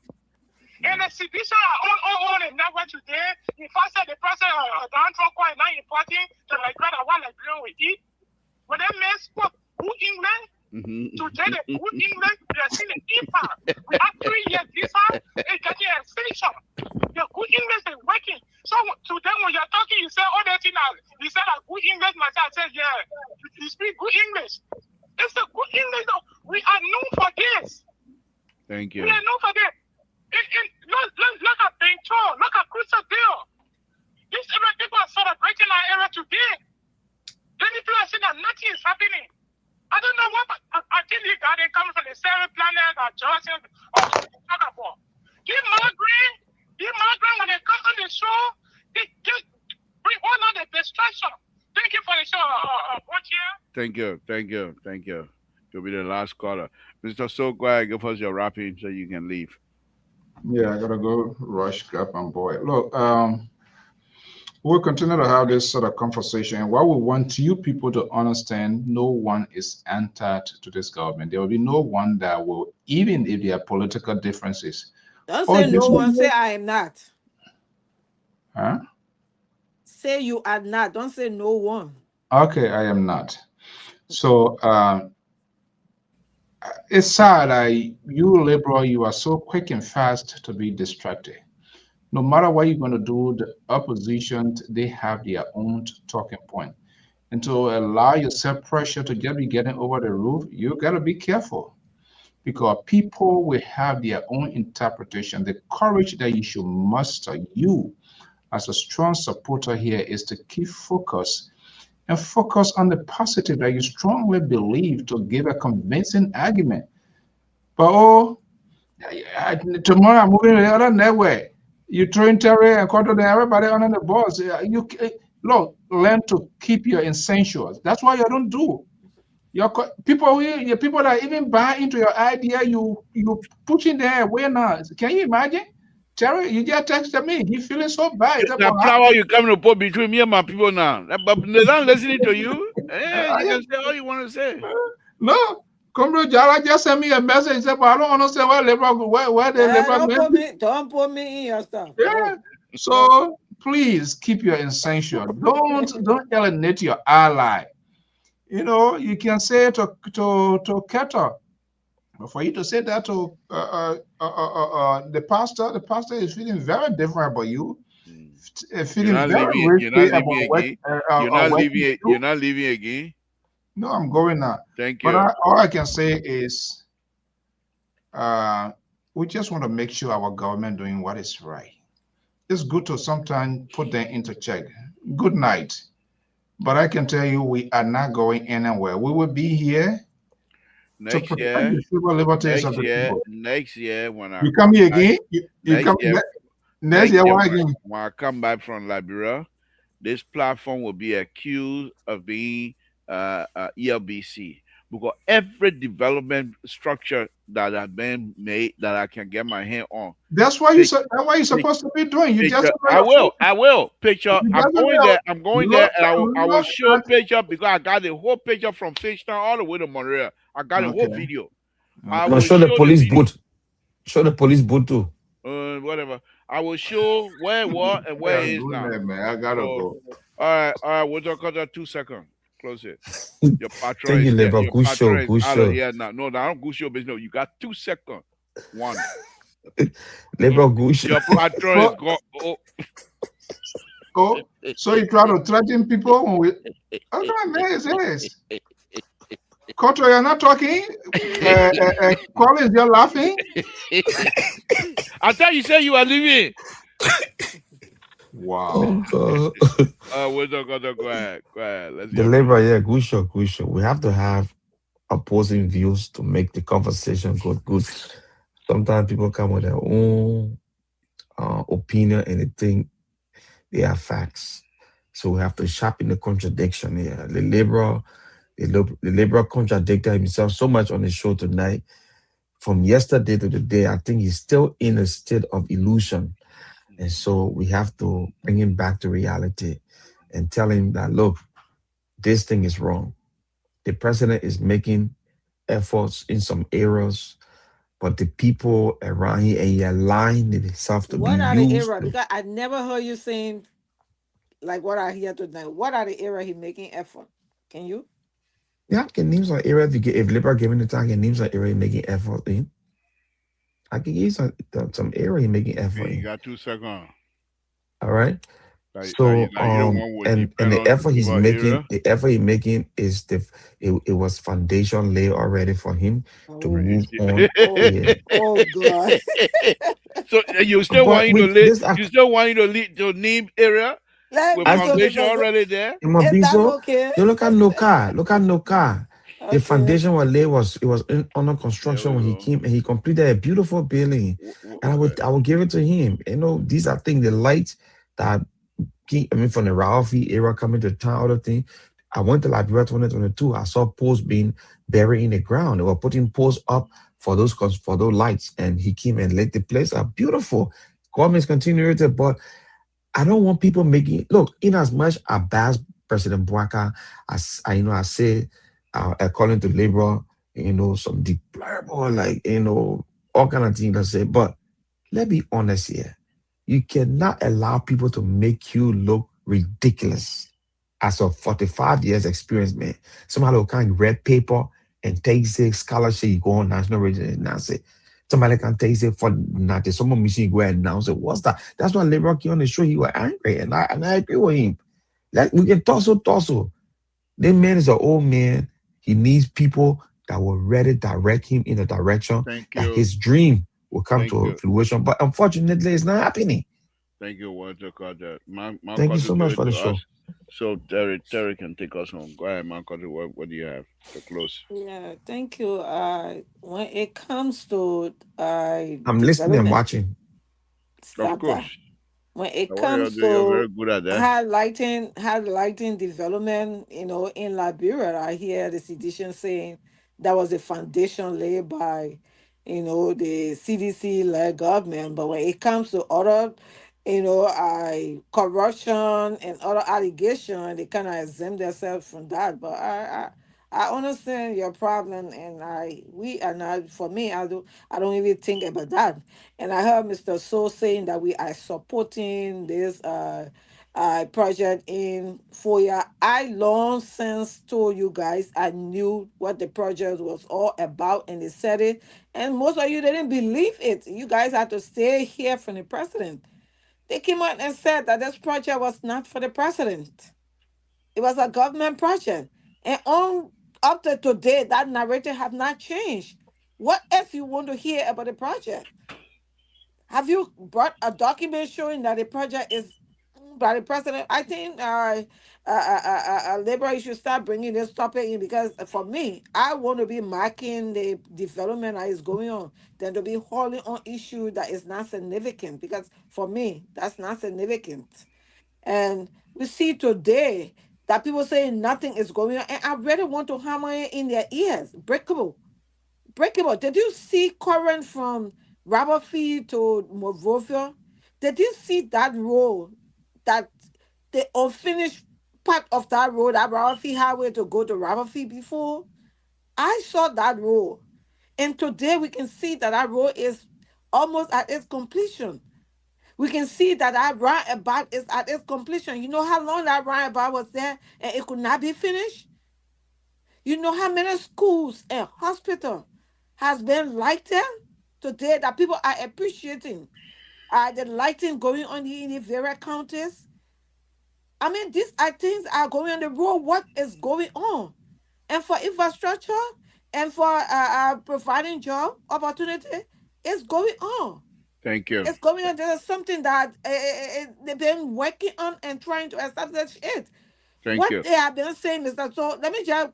And the exhibition on the network today, if I said the president Donald Trump called not important, to like God, I want to agree with it. But that man spoke good English. Today, the good English, we are seeing the impact. We have 3 years visa, it's getting an extension. The good English is working. So today, when you're talking, you say, oh, that thing, you said that good English, myself, I said, yeah, you speak good English. It's the good English, though. We are known for this. Thank you. We are known for this. Look at Bento, look at Crystal Bill. These people are celebrating our era today. Then people are saying that nothing is happening. I don't know what, I think the guy coming from the same planet that Johnson talk about. Give Margaret, when they come on the show, they bring all of the distraction. Thank you for the show, Thank you. You'll be the last caller. Mr. So, go ahead, give us your wrapping so you can leave. Yeah, I gotta go rush, grab and boy. Look, We'll continue to have this sort of conversation. And what we want you people to understand, no one is entered to this government. There will be no one that will, even if there are political differences. Don't Oh, say this no one. one, Say I am not. huh? Say you are not. Don't say no one. Okay, I am not. So it's sad. You liberal, you are so quick and fast to be distracted. No matter what you're going to do, the opposition, they have their own talking point. And to allow yourself pressure to just be getting over the roof, you got to be careful because people will have their own interpretation. The courage that you should muster, you as a strong supporter here, is to keep focus and focus on the positive that you strongly believe to give a convincing argument. But oh, tomorrow I'm moving to the other network. You train Terry and control everybody under the boss. Look, learn to keep your essentials. That's what you don't do. Your people that even buy into your idea, you pushing them away now. Can you imagine? Terry, you just texted me. He feeling so bad. He said, Now, "But flower, you coming to put between me and my people now. But they're not listening to you. You I, can say all you want to say. no, Comrade Jala just sent me a message. He said, but I don't understand where the liberal men. Don't put me in your stuff. Yeah. No. No. So please keep your essential. Don't alienate your ally. You can say to Keto, but for you to say that to the pastor is feeling very different about you, You're feeling not very leaving. You're not risky leaving about again. working with You're you. not leaving again. No, I'm going now. Thank But you. all I can say is we just want to make sure our government doing what is right. It's good to sometimes put them into check. Good night. But I can tell you, we are not going anywhere. We will be here to Next protect year, the civil liberties of the people. next year You come here again. You next come year, next year. Why again? when I come back from Liberia, this platform will be accused of being ELBC because every development structure that has been made that I can get my hand on. That's why that's what you're supposed to be doing. You just I will picture. you I'm just going there. I'm going there, look, and I will look show at picture because I got the whole picture from Fishtown all the way to Montreal. I got the whole okay. video. I Okay. No, will show the show the police video. boot. Show the police boot too. Whatever. I will show where it was and where Yeah, it is go now. there, man. I gotta So, go. all right. We'll talk about 2 seconds. Close it. Your patron Thank is you, here. Labor. Your Good show. patron is Good out of show. here now. No, I don't go show business. No, you got 2 seconds. One. Labor. Good show. Your patron is gone. Oh, so you try to threaten people when we. How come man is this? Koto, you're not talking. Collins, you're laughing. I thought you said you were leaving. Wow. Oh, God. We'll talk. Go ahead. Let's The hear from Labor, you. yeah, good show. Good show. We have to have opposing views to make the conversation good. Sometimes people come with their own opinion and they think they are facts. So we have to sharpen the contradiction here. The liberal contradicted himself so much on the show tonight. From yesterday to today, I think he's still in a state of illusion. And so we have to bring him back to reality and tell him that, look, this thing is wrong. The president is making efforts in some areas, but the people around him, and he aligned himself to be What are the used. era? Because I never heard you saying like what I hear tonight. What are the era he making effort? Can you? Yeah, I can name some area if Liberal given the time, I can name some area making effort in. I can give some area making effort You in. got 2 seconds. All right. Now So you don't want to and depend the on effort he's your making, area. is it was foundation laid already for him to Oh, move on. oh, Yeah. oh God. So you still But want you to with lead, this you still want you to lead to name area Let with me as go foundation because already there? if that's Mabizo, okay. you look at no car. Look at no car. The Okay. foundation was laid it was under There construction we when he go. came and he completed a beautiful building. And I will give it to him. You know, these are things, the lights that from the Ralphie era coming to town, other thing. I went to Liberia 2022. I saw posts being buried in the ground. They were putting posts up for those lights, and he came and lit the place up. Beautiful. Government's continuity, but I don't want people making look in as much as President Bouaka as I say according to labor, some deplorable like all kind of things to say. But let's be honest here. You cannot allow people to make you look ridiculous as a 45 years experience, man. Somebody who can read paper and takes a scholarship, you go on national radio and announce it. Somebody can take it for nothing. Someone machine go and announce it. What's that? That's why Liberal on the show, he was angry. And I agree with him. Like we can tussle. This man is an old man. He needs people that will ready direct him in a direction Thank that you. his dream will come Thank to you. fruition. But unfortunately, it's not happening. Thank you, Walter Carter. Man Thank you so much contributed for the to us. show. So Terry can take us home. Go ahead, Man Carter. What do you have to close? Yeah, thank you. When it comes to I'm listening and development, watching. Of stop that. course. When it What comes you're to very good at that. highlighting development, in Liberia, I hear the sedition saying that was the foundation laid by, the CDC led government. But when it comes to other, I corruption and other allegation, they kind of exempt themselves from that. But I understand your problem, and we are not. For me, I don't even think about that. And I heard Mr. So saying that we are supporting this project in Foya. I long since told you guys I knew what the project was all about, and they said it. And most of you didn't believe it. You guys had to stay here from the president. They came out and said that this project was not for the president. It was a government project. And on up to today, that narrative have not changed. What else you want to hear about the project? Have you brought a document showing that the project is owned by the president? I think Labor should start bringing this topic in, because for me, I want to be marking the development that is going on than to be holding on issue that is not significant, because for me, that's not significant. And we see today that people saying nothing is going on, and I really want to hammer it in their ears. Breakable. Did you see current from Rubberfield to Monrovia? Did you see that road, that the unfinished part of that road, that Rubberfield highway to go to Rubberfield before? I saw that road. And today we can see that that road is almost at its completion. We can see that that roundabout is at its completion. You know how long that roundabout was there and it could not be finished? You know how many schools and hospital has been lighted today that people are appreciating the lighting going on in the various counties? I mean, these are things are going on the road. What is going on? And for infrastructure and for providing job opportunity, it's going on. Thank you. It's going on. There's something that they've been working on and trying to establish it. Thank What you. they have been saying is that, so let me just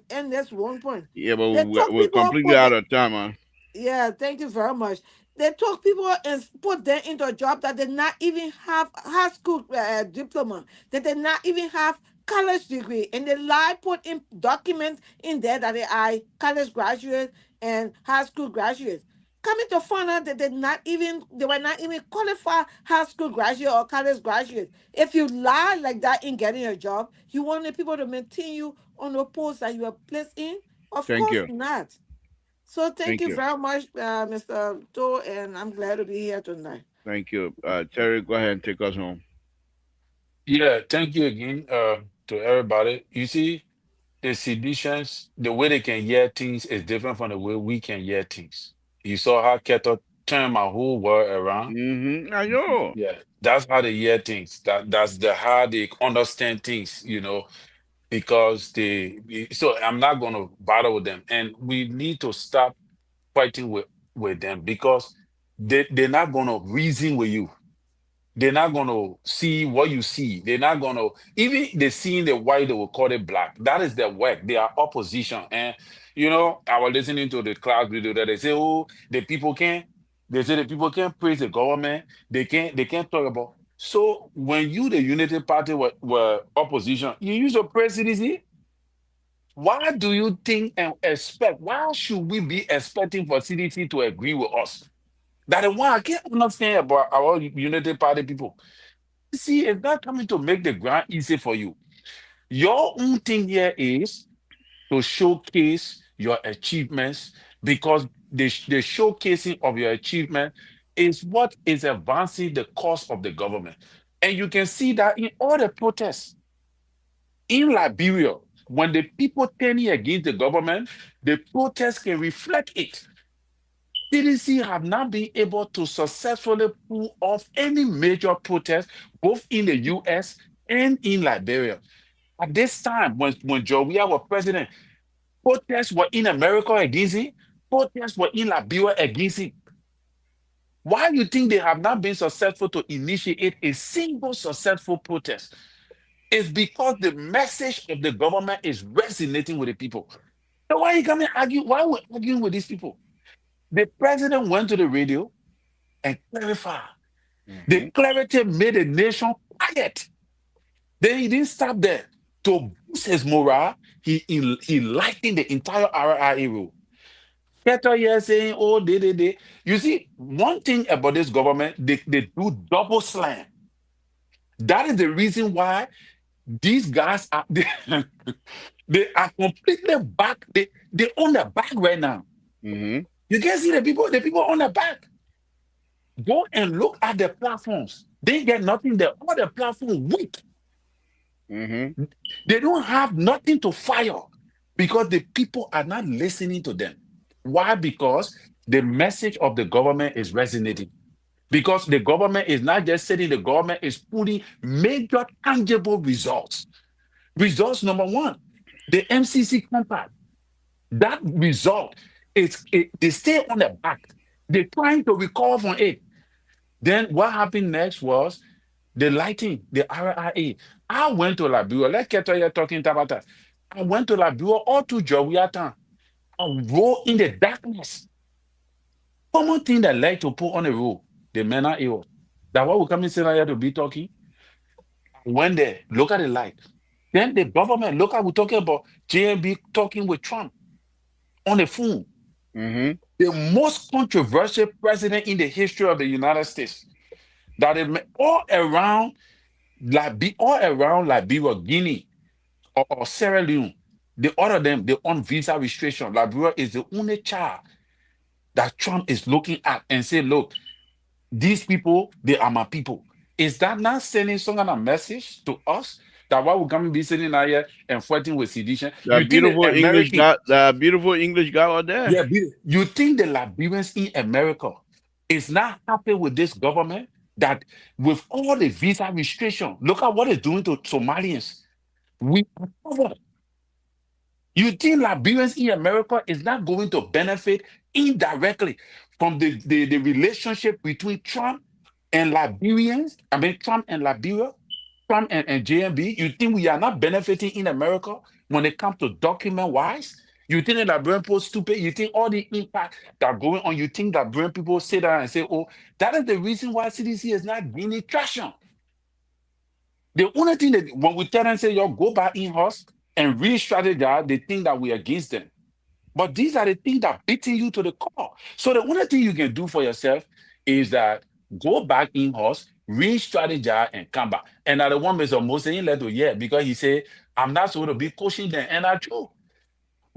end this one point. Yeah, but They took we're people, completely put out it, of time, man. yeah, thank you very much. They took people and put them into a job that did not even have high school diploma. They did not even have college degree, and they lie put in documents in there that they are college graduates and high school graduates. Coming to find out that they were not even qualified high school graduate or college graduate. If you lie like that in getting a job, you want the people to maintain you on the post that you are placed in? Of Thank course you. not. So thank Thank you you. very much, Mr. Toh, and I'm glad to be here tonight. Thank you. Terry, go ahead and take us home. Yeah, thank you again to everybody. You see, the seditions, the way they can hear things is different from the way we can hear things. You saw how Keto turned my whole world around. I know. Yeah, that's how they hear things. That's the how they understand things, because so I'm not gonna bother with them. And we need to stop fighting with them because they're not gonna reason with you. They're not gonna see what you see. They're not gonna even they seeing the white, they will call it black. That is their work. They are opposition. And I was listening to the class video that they say, oh, the people can't. They say the people can't praise the government. They can't talk about. So when you, the Unity Party, were opposition, you use your praise CDC. Why do you think and expect? Why should we be expecting for CDC to agree with us? That is why I can't understand about our Unity Party people. See, it's not coming to make the ground easy for you. Your own thing here is to showcase your achievements because the showcasing of your achievement is what is advancing the cause of the government. And you can see that in all the protests in Liberia, when the people turning against the government, the protests can reflect it. CDC have not been able to successfully pull off any major protest, both in the US and in Liberia. At this time, when Joria was president, protests were in America against it, protests were in Liberia against it. Why do you think they have not been successful to initiate a single successful protest? It's because the message of the government is resonating with the people. So why are you coming argue? Why are we arguing with these people? The president went to the radio and clarified. The clarity made the nation quiet. Then he didn't stop there. To boost his morale, he lightened the entire RIA rule. Get all here saying, oh, they. You see, one thing about this government, they do double slam. That is the reason why these guys are they are completely back. They on the back right now. You can see the people on the back. Go and look at the platforms. They get nothing there. All the platforms weak. They don't have nothing to fire because the people are not listening to them. Why? Because the message of the government is resonating. Because the government is not just saying the government is putting major tangible results. Results number one, the MCC compact. That result they stay on the back. They're trying to recover from it. Then what happened next was the lighting, the RIA. I went to Liberia. Let's get to you talking about that. I went to Liberia all to Jowiatan. I roll in the darkness. Common thing that like to put on the road, the men are ill. That why we come in here to be talking. When they look at the light, then the government look at we talking about JMB talking with Trump on the phone. The most controversial president in the history of the United States. That is all around Liberia, Guinea, or Sierra Leone. The other them, they on visa restriction. Liberia is the only child that Trump is looking at and say, look, these people, they are my people. Is that not sending some kind of message to us that why we come be sitting out here and fighting with sedition? That beautiful English guy, out there. Yeah, you think the Liberians in America is not happy with this government that with all the visa restriction, look at what it's doing to Somalians. We are covered. You think Liberians in America is not going to benefit indirectly from the relationship between Trump and Liberians? I mean, Trump and Liberia, Trump and JMB. You think we are not benefiting in America when it comes to document wise? You think that Liberian people stupid? You think all the impact that going on? You think that Liberian people sit down and say, "Oh, that is the reason why CDC is not gaining traction." The only thing that when we tell them say, "Yo, go back in house and re-strategize," they think that we're against them. But these are the things that are beating you to the core. So the only thing you can do for yourself is that go back in house, re-strategize, and come back. And now the one Mr. Moses let to yeah, because he said, I'm not supposed to be coaching them. And I true.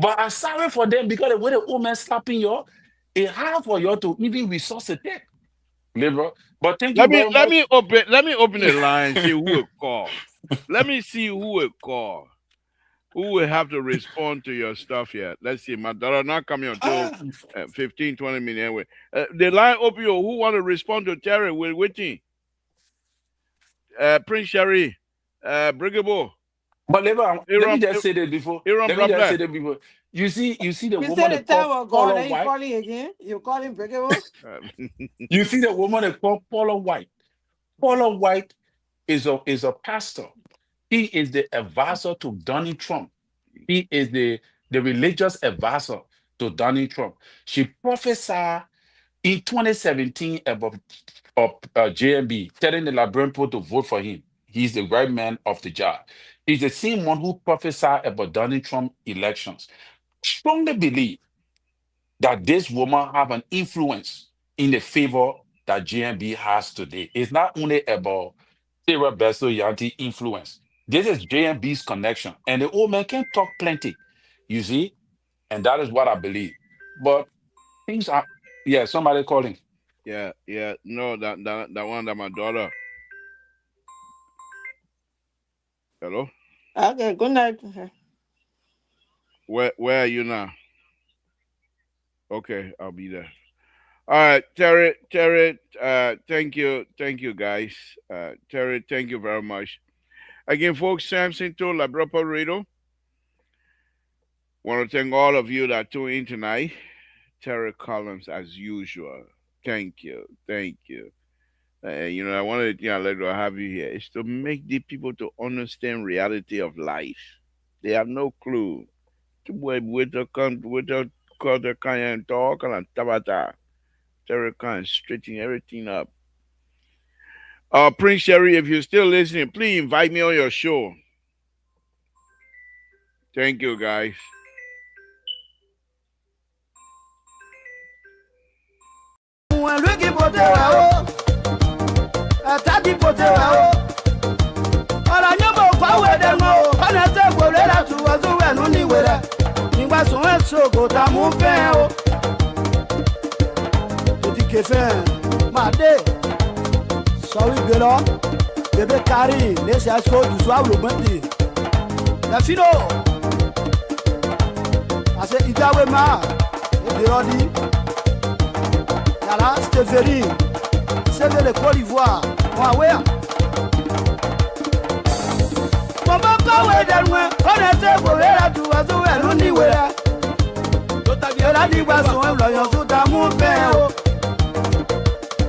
But I'm sorry for them because the way the old man slapping you, it's hard for you to even resuscitate. Liberal. But thank you very much. Let me open the line and see who will call. Let me see who will call. Who will have to respond to your stuff here? Let's see. My daughter not coming until 15, 20 minutes anyway. The line open. Who want to respond to Terry? We're waiting. Prince Sherry, Brigabo. But let me just say that before. You see the woman that called Paula White. Calling again? You calling Brigabo? You see the woman that called Paula White. Paula White is a pastor. He is the advisor to Donald Trump. He is the religious advisor to Donald Trump. She prophesied in 2017 about JMB, telling the Liberian people to vote for him. He's the right man of the job. He's the same one who prophesied about Donald Trump elections. Strongly believe that this woman have an influence in the favor that JMB has today. It's not only about Sarah Besto Yanti influence. This is JMB's connection. And the old man can talk plenty, you see? And that is what I believe. But things are, yeah, somebody calling. Yeah, yeah. No, that one that my daughter. Hello? Okay, good night. Okay. Where are you now? Okay, I'll be there. All right, Terry, thank you guys. Terry, thank you very much. Again, folks, Samson to La Bropa Radio. Want to thank all of you that tuned in tonight. Terry Collins, as usual. Thank you. I wanted to let I have you here. It's to make the people to understand reality of life. They have no clue. With the kind and talk and tabata. Terry Collins straightening everything up. Prince Sherry, if you're still listening, please invite me on your show. Thank you, guys. Sorry, Belo. Bébé Carré, laissez à ce que tu sois le bandit. La fino. Ase Idawema, Eberodi. Yala, Stéphanie. C'est de Côte d'Ivoire. Moi, ouais. Maman, quand ouais, d'elle-même, on était pour elle, tu vas tout, elle nous dit, ouais. Tout à bien, la diva, son, l'oyon, tout à mon père.